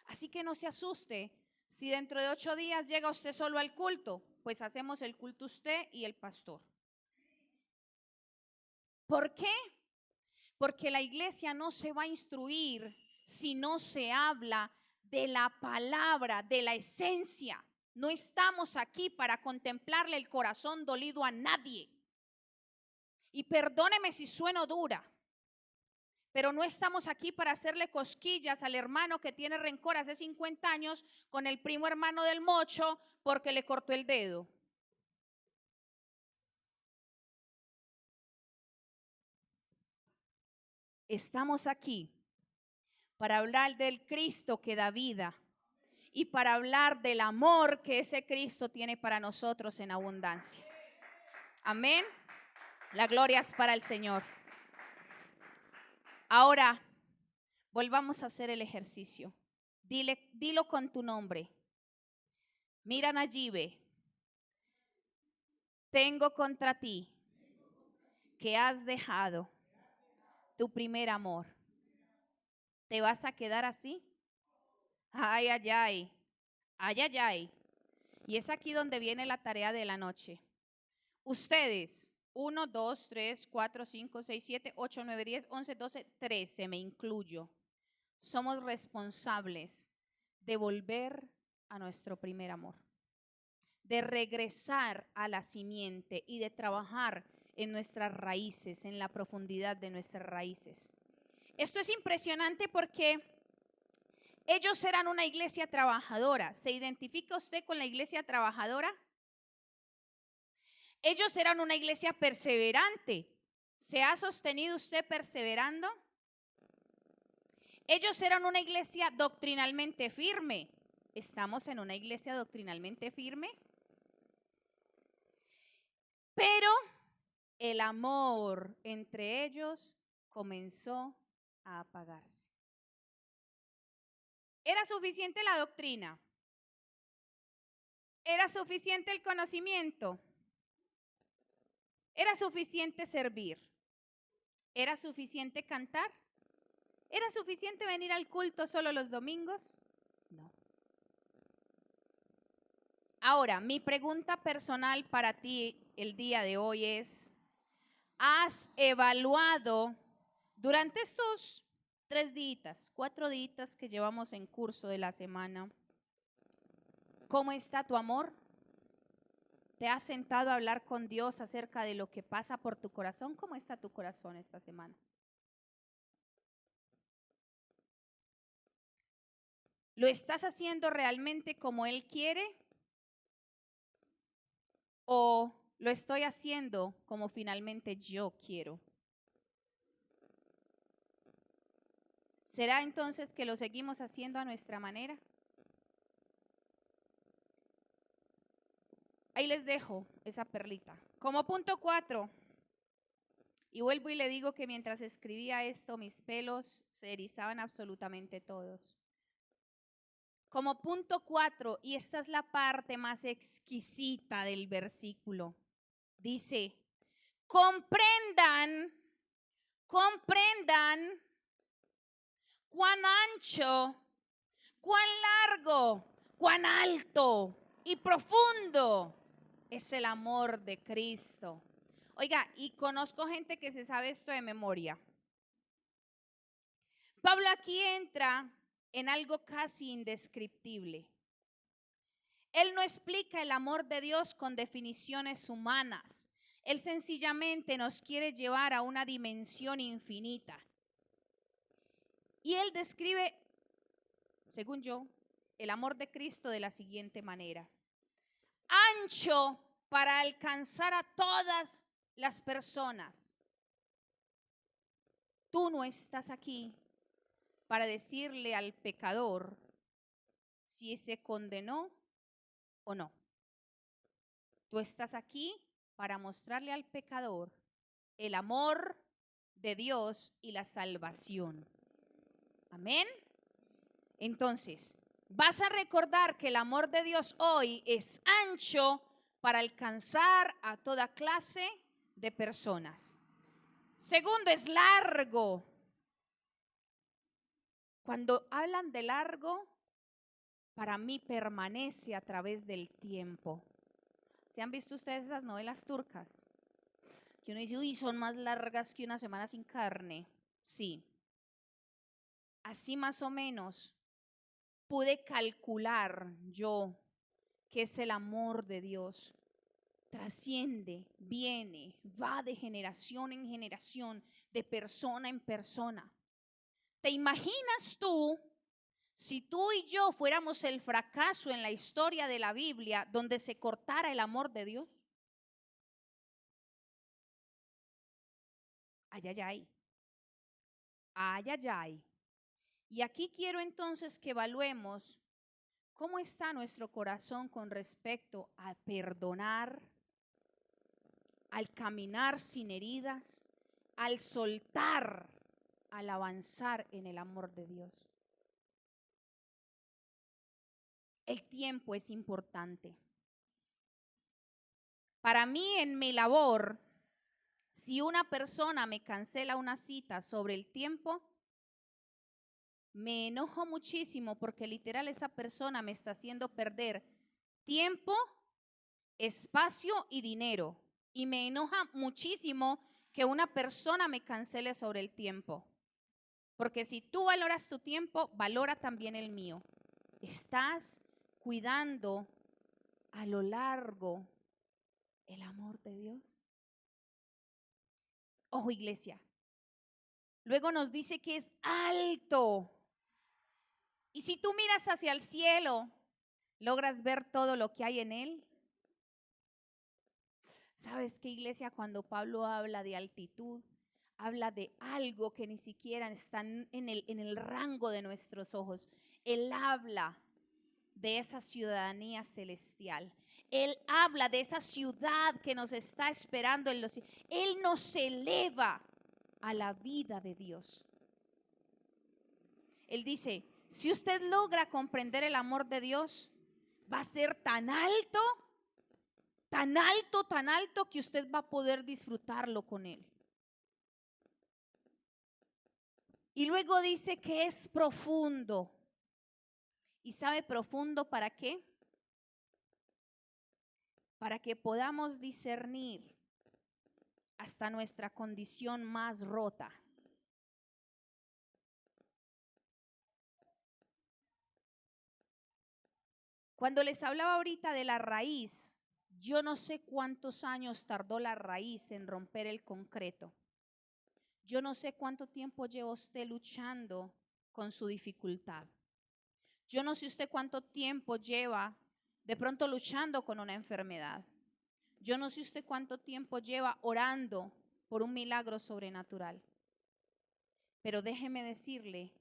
Así que no se asuste si dentro de 8 días llega usted solo al culto, pues hacemos el culto usted y el pastor. ¿Por qué? Porque la iglesia no se va a instruir si no se habla de la palabra, de la esencia. No estamos aquí para contemplarle el corazón dolido a nadie. Y perdóneme si sueno dura, pero no estamos aquí para hacerle cosquillas al hermano que tiene rencor hace 50 años con el primo hermano del mocho porque le cortó el dedo. Estamos aquí para hablar del Cristo que da vida y para hablar del amor que ese Cristo tiene para nosotros en abundancia. Amén. La gloria es para el Señor. Ahora, volvamos a hacer el ejercicio. Dilo con tu nombre. Mira, Nayibe, tengo contra ti que has dejado tu primer amor. ¿Te vas a quedar así? Ay, ay, ay. Ay, ay, ay. Y es aquí donde viene la tarea de la noche. Ustedes, 1, 2, 3, 4, 5, 6, 7, 8, 9, 10, 11, 12, 13, me incluyo. Somos responsables de volver a nuestro primer amor, de regresar a la simiente y de trabajar en nuestras raíces, en la profundidad de nuestras raíces. Esto es impresionante porque ellos eran una iglesia trabajadora. ¿Se identifica usted con la iglesia trabajadora? Ellos eran una iglesia perseverante. ¿Se ha sostenido usted perseverando? Ellos eran una iglesia doctrinalmente firme. ¿Estamos en una iglesia doctrinalmente firme? Pero el amor entre ellos comenzó a apagarse. ¿Era suficiente la doctrina? ¿Era suficiente el conocimiento? ¿Era suficiente servir? ¿Era suficiente cantar? ¿Era suficiente venir al culto solo los domingos? No. Ahora, mi pregunta personal para ti el día de hoy es, ¿has evaluado durante estos 3 días, 4 días que llevamos en curso de la semana. ¿Cómo está tu amor? ¿Te has sentado a hablar con Dios acerca de lo que pasa por tu corazón? ¿Cómo está tu corazón esta semana? ¿Lo estás haciendo realmente como Él quiere? ¿O lo estoy haciendo como finalmente yo quiero? ¿Será entonces que lo seguimos haciendo a nuestra manera? Ahí les dejo esa perlita. Como punto 4, y vuelvo y le digo que mientras escribía esto, mis pelos se erizaban absolutamente todos. Como punto 4, y esta es la parte más exquisita del versículo, dice, comprendan cuán ancho, cuán largo, cuán alto y profundo es el amor de Cristo. Oiga, y conozco gente que se sabe esto de memoria. Pablo aquí entra en algo casi indescriptible. Él no explica el amor de Dios con definiciones humanas. Él sencillamente nos quiere llevar a una dimensión infinita. Y él describe, según yo, el amor de Cristo de la siguiente manera. Ancho para alcanzar a todas las personas. Tú no estás aquí para decirle al pecador si se condenó o no. Tú estás aquí para mostrarle al pecador el amor de Dios y la salvación. Amén. Entonces, vas a recordar que el amor de Dios hoy es ancho para alcanzar a toda clase de personas. Segundo, es largo. Cuando hablan de largo, para mí permanece a través del tiempo. ¿Se han visto ustedes esas novelas turcas? Que uno dice, uy, son más largas que una semana sin carne. Sí. Así más o menos pude calcular yo qué es el amor de Dios. Trasciende, viene, va de generación en generación, de persona en persona. ¿Te imaginas tú si tú y yo fuéramos el fracaso en la historia de la Biblia donde se cortara el amor de Dios? Ay, ay, ay. Ay, ay, ay. Y aquí quiero entonces que evaluemos cómo está nuestro corazón con respecto a perdonar, al caminar sin heridas, al soltar, al avanzar en el amor de Dios. El tiempo es importante. Para mí en mi labor, si una persona me cancela una cita sobre el tiempo, me enojo muchísimo porque literal esa persona me está haciendo perder tiempo, espacio y dinero. Y me enoja muchísimo que una persona me cancele sobre el tiempo. Porque si tú valoras tu tiempo, valora también el mío. Estás cuidando a lo largo el amor de Dios. Ojo, iglesia. Luego nos dice que es alto. Y si tú miras hacia el cielo, ¿logras ver todo lo que hay en él? ¿Sabes qué, iglesia? Cuando Pablo habla de altitud, habla de algo que ni siquiera está en el rango de nuestros ojos. Él habla de esa ciudadanía celestial. Él habla de esa ciudad que nos está esperando en los cielos. Él nos eleva a la vida de Dios. Él dice, si usted logra comprender el amor de Dios, va a ser tan alto, tan alto, tan alto que usted va a poder disfrutarlo con Él. Y luego dice que es profundo. ¿Y sabe profundo para qué? Para que podamos discernir hasta nuestra condición más rota. Cuando les hablaba ahorita de la raíz, yo no sé cuántos años tardó la raíz en romper el concreto. Yo no sé cuánto tiempo lleva usted luchando con su dificultad. Yo no sé usted cuánto tiempo lleva de pronto luchando con una enfermedad. Yo no sé usted cuánto tiempo lleva orando por un milagro sobrenatural. Pero déjeme decirle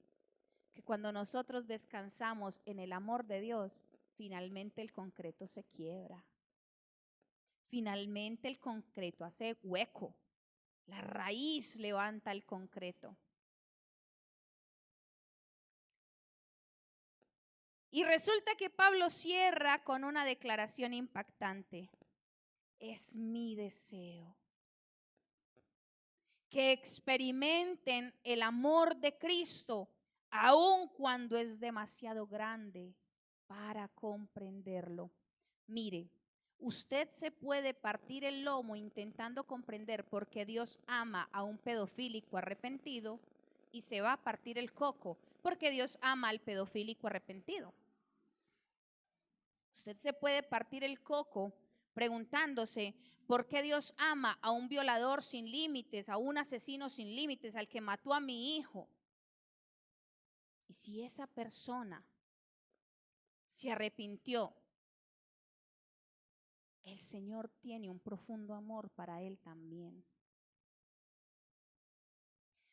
que cuando nosotros descansamos en el amor de Dios, finalmente el concreto se quiebra. Finalmente el concreto hace hueco. La raíz levanta el concreto. Y resulta que Pablo cierra con una declaración impactante. Es mi deseo que experimenten el amor de Cristo, aun cuando es demasiado grande para comprenderlo. Mire, usted se puede partir el lomo intentando comprender por qué Dios ama a un pedofílico arrepentido y se va a partir el coco porque Dios ama al pedofílico arrepentido. Usted se puede partir el coco preguntándose por qué Dios ama a un violador sin límites, a un asesino sin límites, al que mató a mi hijo. Y si esa persona se arrepintió, el Señor tiene un profundo amor para él también.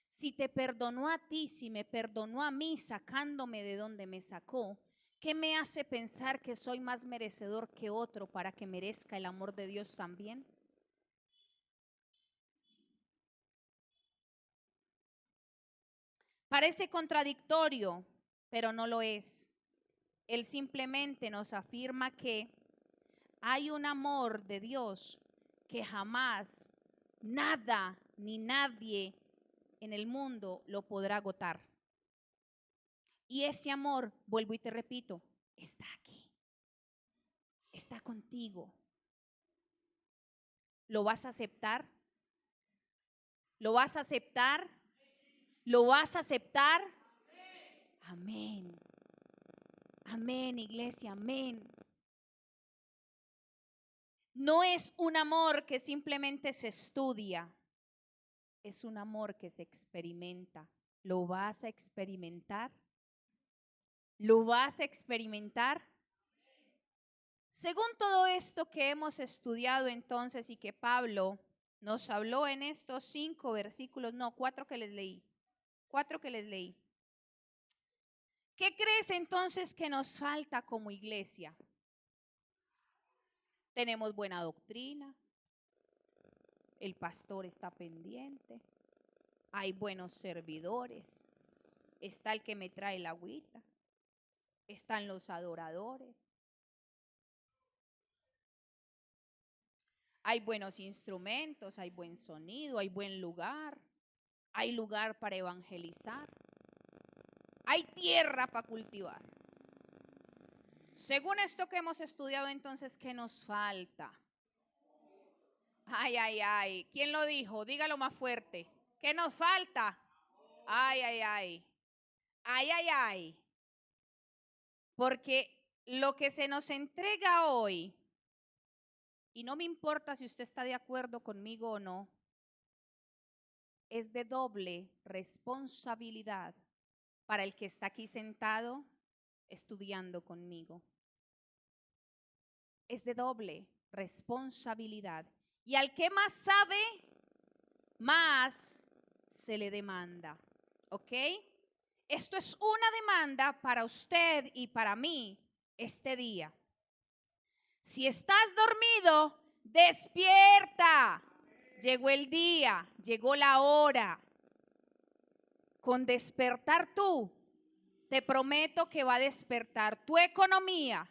Si te perdonó a ti, si me perdonó a mí sacándome de donde me sacó, ¿qué me hace pensar que soy más merecedor que otro para que merezca el amor de Dios también? Parece contradictorio, pero no lo es. Él simplemente nos afirma que hay un amor de Dios que jamás nada ni nadie en el mundo lo podrá agotar. Y ese amor, vuelvo y te repito, está aquí, está contigo. ¿Lo vas a aceptar? ¿Lo vas a aceptar? ¿Lo vas a aceptar? Amén. Amén, iglesia, amén. No es un amor que simplemente se estudia, es un amor que se experimenta. ¿Lo vas a experimentar? ¿Lo vas a experimentar? Según todo esto que hemos estudiado entonces y que Pablo nos habló en estos 5 versículos, no, 4 que les leí, 4 que les leí. ¿Qué crees entonces que nos falta como iglesia? Tenemos buena doctrina, el pastor está pendiente, hay buenos servidores, está el que me trae la agüita, están los adoradores, hay buenos instrumentos, hay buen sonido, hay buen lugar, hay lugar para evangelizar, hay tierra para cultivar. Según esto que hemos estudiado entonces, ¿qué nos falta? Ay, ay, ay. ¿Quién lo dijo? Dígalo más fuerte. ¿Qué nos falta? Ay, ay, ay. Ay, ay, ay. Porque lo que se nos entrega hoy, y no me importa si usted está de acuerdo conmigo o no, es de doble responsabilidad para el que está aquí sentado estudiando conmigo. Es de doble responsabilidad. Y al que más sabe, más se le demanda. ¿Ok? Esto es una demanda para usted y para mí este día. Si estás dormido, despierta. Llegó el día, llegó la hora. Con despertar tú, te prometo que va a despertar tu economía,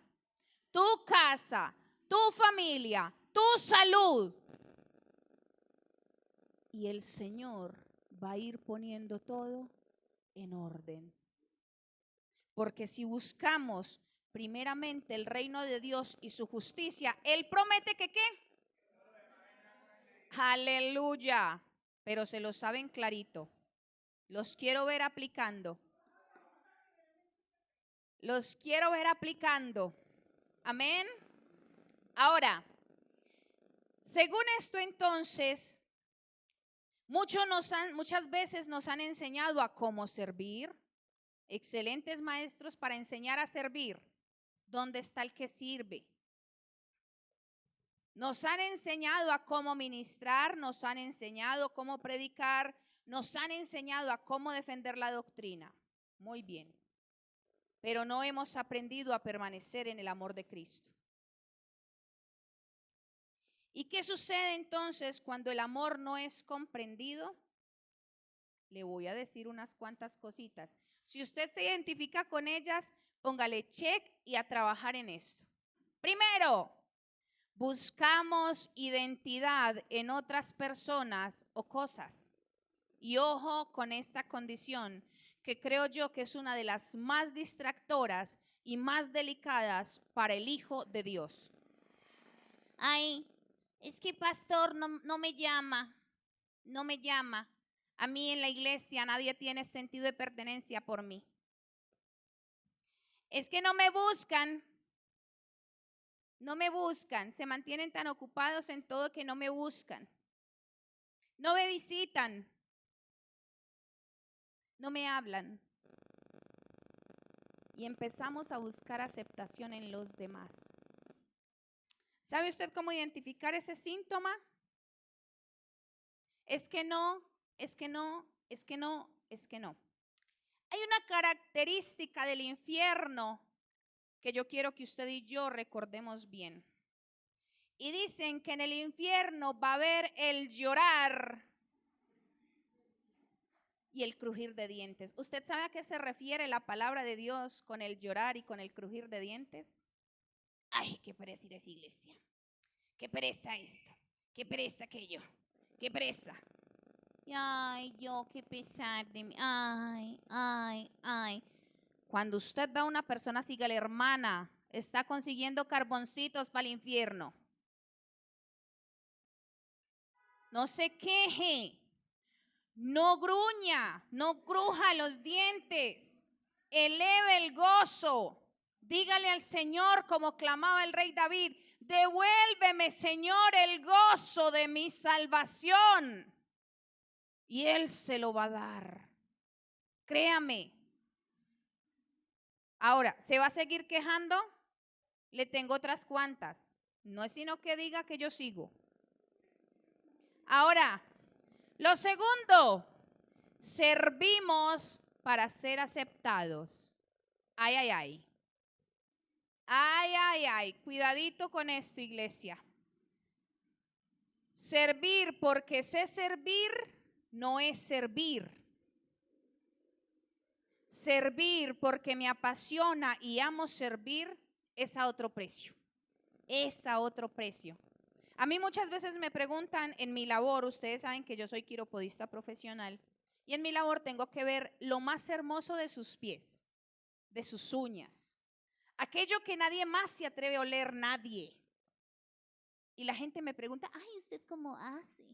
tu casa, tu familia, tu salud. Y el Señor va a ir poniendo todo en orden. Porque si buscamos primeramente el reino de Dios y su justicia, Él promete que ¿qué? Aleluya. Pero se lo saben clarito. Los quiero ver aplicando. Los quiero ver aplicando. Amén. Ahora, según esto entonces, muchas veces nos han enseñado a cómo servir. Excelentes maestros para enseñar a servir. ¿Dónde está el que sirve? Nos han enseñado a cómo ministrar, nos han enseñado cómo predicar, nos han enseñado a cómo defender la doctrina. Muy bien. Pero no hemos aprendido a permanecer en el amor de Cristo. ¿Y qué sucede entonces cuando el amor no es comprendido? Le voy a decir unas cuantas cositas. Si usted se identifica con ellas, póngale check y a trabajar en esto. Primero, buscamos identidad en otras personas o cosas. Y ojo con esta condición, que creo yo que es una de las más distractoras y más delicadas para el Hijo de Dios. Ay, es que pastor no me llama, no me llama. A mí en la iglesia nadie tiene sentido de pertenencia por mí. Es que no me buscan, se mantienen tan ocupados en todo que no me buscan. No me visitan, no me hablan. Y empezamos a buscar aceptación en los demás. ¿Sabe usted cómo identificar ese síntoma? Es que no, es que no, es que no, es que no. Hay una característica del infierno que yo quiero que usted y yo recordemos bien. Y dicen que en el infierno va a haber el llorar y el crujir de dientes. ¿Usted sabe a qué se refiere la palabra de Dios con el llorar y con el crujir de dientes? Ay, qué pereza ir a esa iglesia. Qué pereza esto. Qué pereza aquello. Qué pereza. Ay, yo, qué pesar de mí. Ay, ay, ay. Cuando usted ve a una persona así, que la hermana está consiguiendo carboncitos para el infierno. No se queje. No gruña, no cruja los dientes, eleve el gozo. Dígale al Señor como clamaba el rey David: devuélveme, Señor, el gozo de mi salvación. Y Él se lo va a dar. Créame. Ahora, ¿se va a seguir quejando? Le tengo otras cuantas. No es sino que diga que yo sigo. Ahora, lo segundo, servimos para ser aceptados. Ay, ay, ay. Ay, ay, ay. Cuidadito con esto, iglesia. Servir porque sé servir no es servir. Servir porque me apasiona y amo servir es a otro precio. Es a otro precio. A mí muchas veces me preguntan en mi labor, ustedes saben que yo soy quiropodista profesional, y en mi labor tengo que ver lo más hermoso de sus pies, de sus uñas, aquello que nadie más se atreve a oler, nadie. Y la gente me pregunta: ay, ¿usted cómo hace?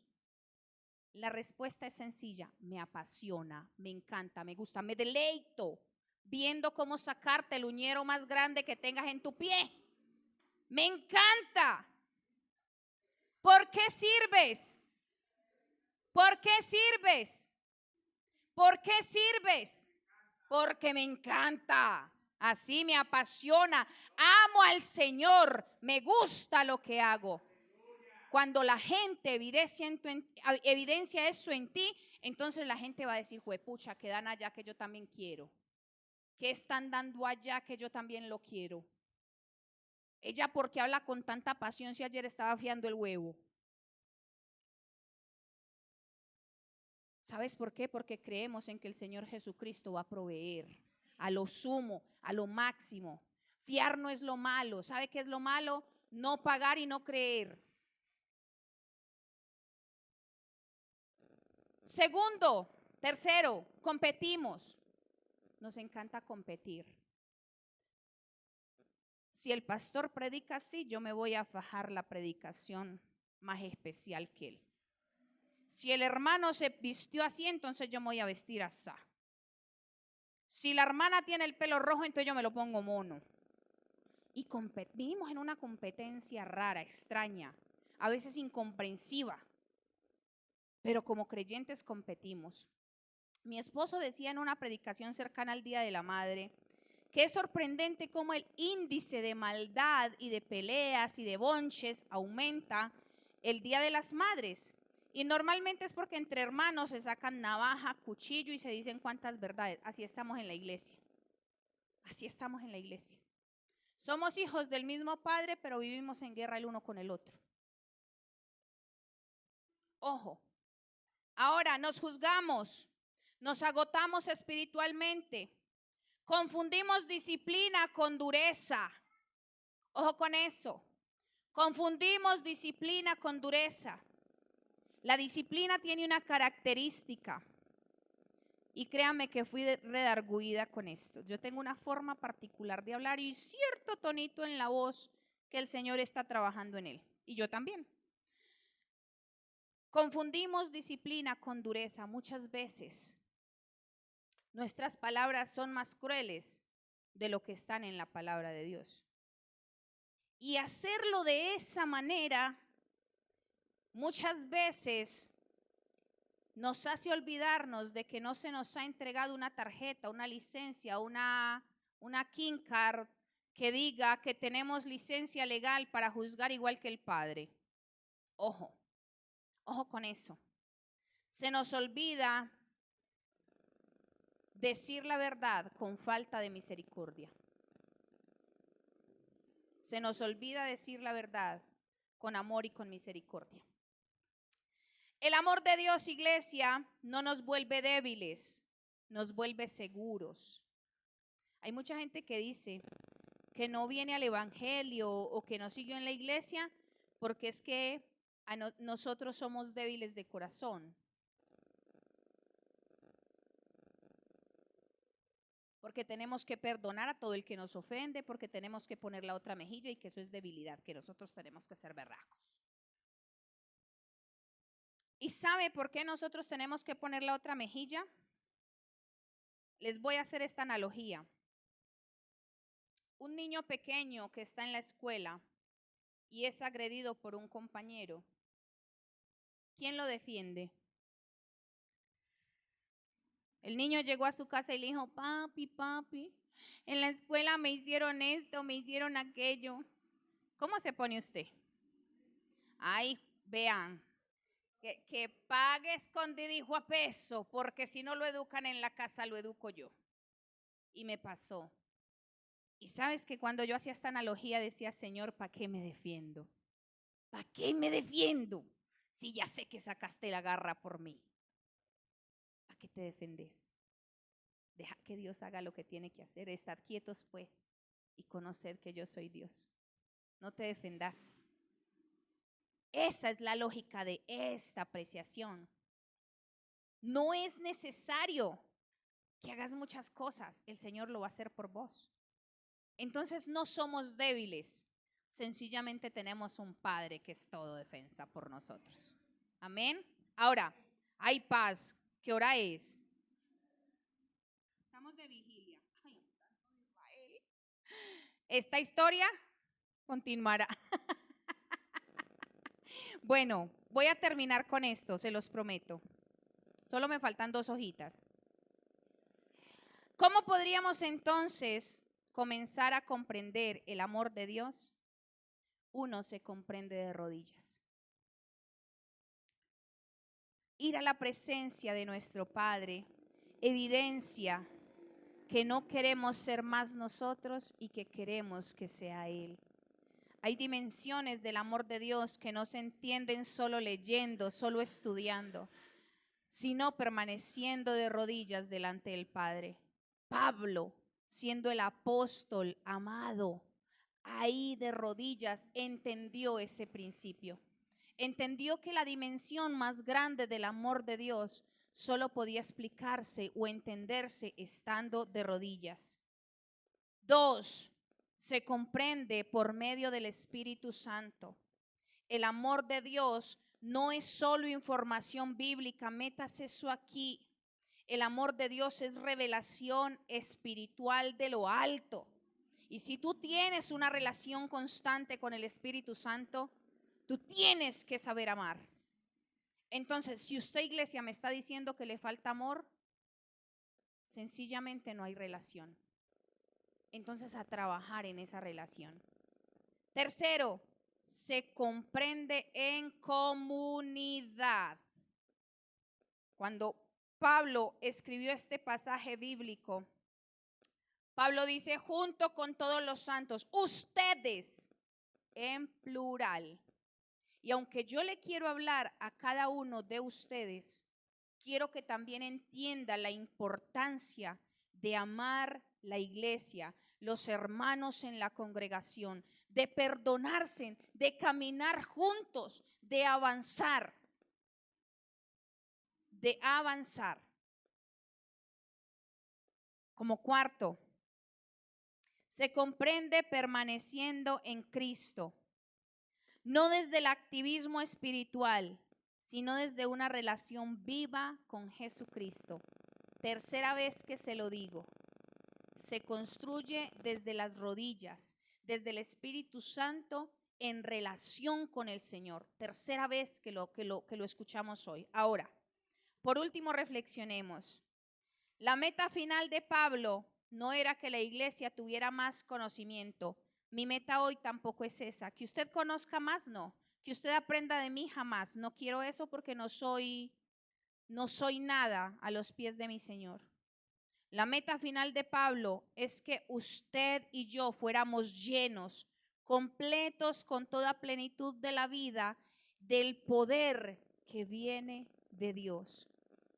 La respuesta es sencilla: me apasiona, me encanta, me gusta, me deleito viendo cómo sacarte el uñero más grande que tengas en tu pie. Me encanta. ¿Por qué sirves? ¿Por qué sirves? ¿Por qué sirves? Porque me encanta. Así me apasiona. Amo al Señor. Me gusta lo que hago. Cuando la gente evidencia eso en ti, entonces la gente va a decir: juepucha, que dan allá que yo también quiero. ¿Qué están dando allá que yo también lo quiero? Ella, ¿por qué habla con tanta pasión si ayer estaba afiando el huevo? ¿Sabes por qué? Porque creemos en que el Señor Jesucristo va a proveer a lo sumo, a lo máximo. Fiar no es lo malo. ¿Sabe qué es lo malo? No pagar y no creer. Segundo, tercero, competimos. Nos encanta competir. Si el pastor predica así, yo me voy a fajar la predicación más especial que él. Si el hermano se vistió así, entonces yo me voy a vestir así. Si la hermana tiene el pelo rojo, entonces yo me lo pongo mono. y vivimos en una competencia rara, extraña, a veces incomprensiva, pero como creyentes competimos. Mi esposo decía en una predicación cercana al Día de la Madre que es sorprendente cómo el índice de maldad y de peleas y de bonches aumenta el Día de las Madres. Y normalmente es porque entre hermanos se sacan navaja, cuchillo y se dicen cuantas verdades. Así estamos en la iglesia. Así estamos en la iglesia. Somos hijos del mismo Padre, pero vivimos en guerra el uno con el otro. Ojo. Ahora nos juzgamos, nos agotamos espiritualmente, confundimos disciplina con dureza. Ojo con eso. Confundimos disciplina con dureza. La disciplina tiene una característica. Y créanme que fui redarguida con esto. Yo tengo una forma particular de hablar y cierto tonito en la voz que el Señor está trabajando en él. Y yo también. Confundimos disciplina con dureza. Muchas veces nuestras palabras son más crueles de lo que están en la palabra de Dios. Y hacerlo de esa manera muchas veces nos hace olvidarnos de que no se nos ha entregado una tarjeta, una licencia, una KIN card que diga que tenemos licencia legal para juzgar igual que el Padre. Ojo, ojo con eso. Se nos olvida decir la verdad con falta de misericordia. Se nos olvida decir la verdad con amor y con misericordia. El amor de Dios, iglesia, no nos vuelve débiles, nos vuelve seguros. Hay mucha gente que dice que no viene al evangelio o que no siguió en la iglesia porque es que nosotros somos débiles de corazón. Porque tenemos que perdonar a todo el que nos ofende, porque tenemos que poner la otra mejilla y que eso es debilidad, que nosotros tenemos que ser berracos. ¿Y sabe por qué nosotros tenemos que poner la otra mejilla? Les voy a hacer esta analogía. Un niño pequeño que está en la escuela y es agredido por un compañero, ¿quién lo defiende? El niño llegó a su casa y le dijo, papi, en la escuela me hicieron esto, me hicieron aquello. ¿Cómo se pone usted? Ay, vean, que pague escondidijo a peso, porque si no lo educan en la casa, lo educo yo. Y me pasó. Y sabes que cuando yo hacía esta analogía decía, Señor, ¿para qué me defiendo? ¿Para qué me defiendo? Si ya sé que sacaste la garra por mí. ¿Para qué te defendés? Deja que Dios haga lo que tiene que hacer. Estar quietos pues y conocer que yo soy Dios. No te defendas. Esa es la lógica de esta apreciación. No es necesario que hagas muchas cosas. El Señor lo va a hacer por vos. Entonces no somos débiles. Sencillamente tenemos un Padre que es todo defensa por nosotros. Amén. Ahora, hay paz. ¿Qué hora es? Estamos de vigilia. Ay, esta historia continuará. Bueno, voy a terminar con esto, se los prometo. Solo me faltan 2 hojitas. ¿Cómo podríamos entonces comenzar a comprender el amor de Dios? Uno se comprende de rodillas. Ir a la presencia de nuestro Padre evidencia que no queremos ser más nosotros y que queremos que sea Él. Hay dimensiones del amor de Dios que no se entienden solo leyendo, solo estudiando, sino permaneciendo de rodillas delante del Padre. Pablo, siendo el apóstol amado, ahí de rodillas entendió ese principio. Entendió que la dimensión más grande del amor de Dios solo podía explicarse o entenderse estando de rodillas. 2, se comprende por medio del Espíritu Santo. El amor de Dios no es solo información bíblica, métase eso aquí. El amor de Dios es revelación espiritual de lo alto. Y si tú tienes una relación constante con el Espíritu Santo, tú tienes que saber amar. Entonces, si usted, iglesia, me está diciendo que le falta amor, sencillamente no hay relación. Entonces, a trabajar en esa relación. Tercero, se comprende en comunidad. Cuando Pablo escribió este pasaje bíblico, Pablo dice, junto con todos los santos, ustedes, en plural. Y aunque yo le quiero hablar a cada uno de ustedes, quiero que también entienda la importancia de amar la iglesia, los hermanos en la congregación, de perdonarse, de caminar juntos, de avanzar. Como cuarto, se comprende permaneciendo en Cristo, no desde el activismo espiritual, sino desde una relación viva con Jesucristo. Tercera vez que se lo digo, se construye desde las rodillas, desde el Espíritu Santo en relación con el Señor. Tercera vez que lo escuchamos hoy. Ahora, por último, reflexionemos. La meta final de Pablo no era que la iglesia tuviera más conocimiento. Mi meta hoy tampoco es esa. Que usted conozca más, no. Que usted aprenda de mí, jamás. No quiero eso porque no soy nada a los pies de mi Señor. La meta final de Pablo es que usted y yo fuéramos llenos, completos con toda plenitud de la vida, del poder que viene de Dios.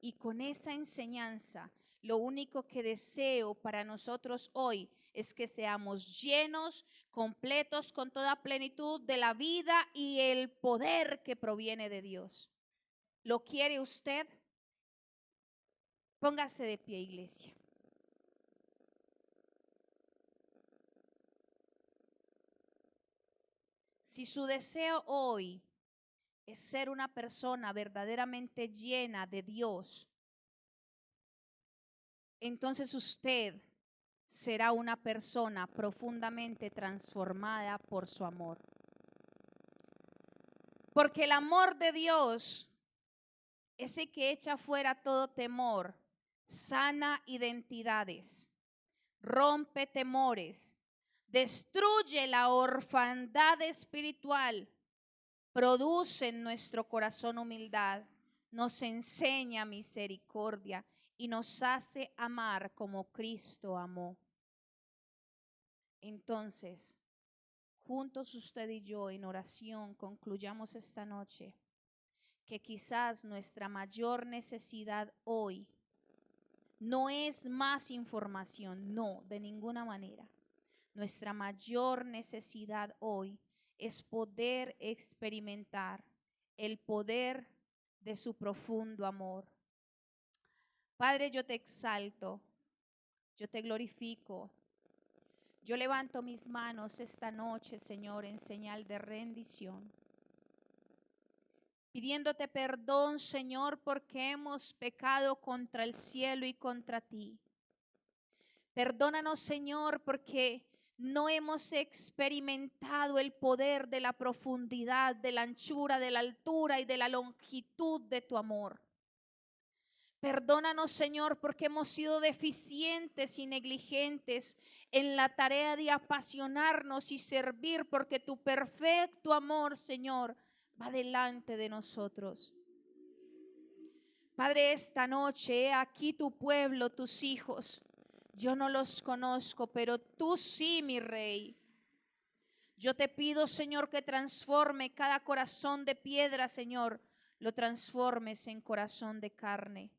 Y con esa enseñanza, lo único que deseo para nosotros hoy es que seamos llenos, completos con toda plenitud de la vida y el poder que proviene de Dios. ¿Lo quiere usted? Póngase de pie, iglesia. Si su deseo hoy es ser una persona verdaderamente llena de Dios, entonces usted será una persona profundamente transformada por su amor. Porque el amor de Dios, ese que echa fuera todo temor, sana identidades, rompe temores, destruye la orfandad espiritual, produce en nuestro corazón humildad, nos enseña misericordia y nos hace amar como Cristo amó. Entonces, juntos usted y yo en oración concluyamos esta noche que quizás nuestra mayor necesidad hoy no es más información, no, de ninguna manera. Nuestra mayor necesidad hoy es poder experimentar el poder de su profundo amor. Padre, yo te exalto, yo te glorifico. Yo levanto mis manos esta noche, Señor, en señal de rendición, pidiéndote perdón, Señor, porque hemos pecado contra el cielo y contra ti. Perdónanos, Señor, porque no hemos experimentado el poder de la profundidad, de la anchura, de la altura y de la longitud de tu amor. Perdónanos, Señor, porque hemos sido deficientes y negligentes en la tarea de apasionarnos y servir, porque tu perfecto amor, Señor, va delante de nosotros. Padre, esta noche, he aquí tu pueblo, tus hijos. Yo no los conozco, pero tú sí, mi Rey. Yo te pido, Señor, que transforme cada corazón de piedra, Señor, lo transformes en corazón de carne.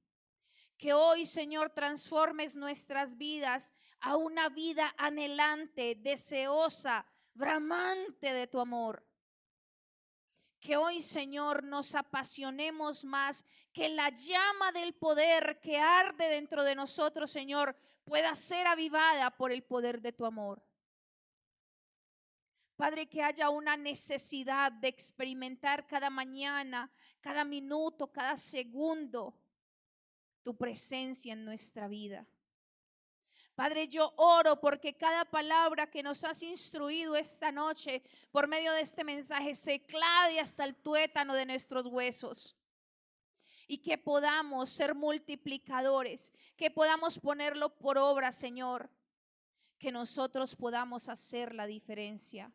Que hoy, Señor, transformes nuestras vidas a una vida anhelante, deseosa, bramante de tu amor. Que hoy, Señor, nos apasionemos más, que la llama del poder que arde dentro de nosotros, Señor, pueda ser avivada por el poder de tu amor. Padre, que haya una necesidad de experimentar cada mañana, cada minuto, cada segundo, tu presencia en nuestra vida. Padre, yo oro porque cada palabra que nos has instruido esta noche por medio de este mensaje se clave hasta el tuétano de nuestros huesos. Y que podamos ser multiplicadores, que podamos ponerlo por obra, Señor, que nosotros podamos hacer la diferencia.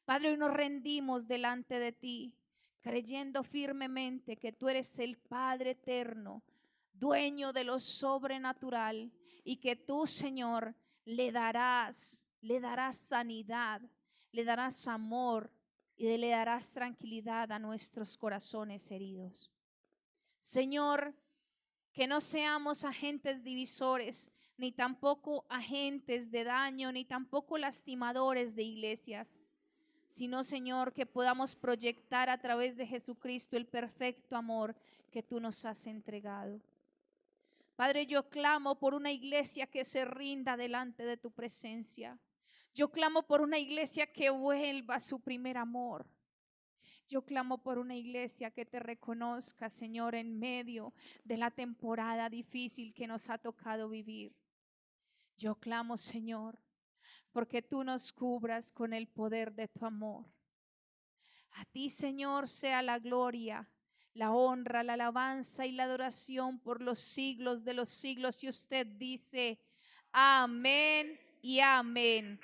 Padre, hoy nos rendimos delante de ti, creyendo firmemente que tú eres el Padre eterno, dueño de lo sobrenatural, y que tú, Señor, le darás sanidad, le darás amor y le darás tranquilidad a nuestros corazones heridos. Señor, que no seamos agentes divisores, ni tampoco agentes de daño, ni tampoco lastimadores de iglesias, sino, Señor, que podamos proyectar a través de Jesucristo el perfecto amor que tú nos has entregado. Padre, yo clamo por una iglesia que se rinda delante de tu presencia. Yo clamo por una iglesia que vuelva a su primer amor. Yo clamo por una iglesia que te reconozca, Señor, en medio de la temporada difícil que nos ha tocado vivir. Yo clamo, Señor, porque tú nos cubras con el poder de tu amor. A ti, Señor, sea la gloria, la honra, la alabanza y la adoración por los siglos de los siglos. Y usted dice, amén y amén.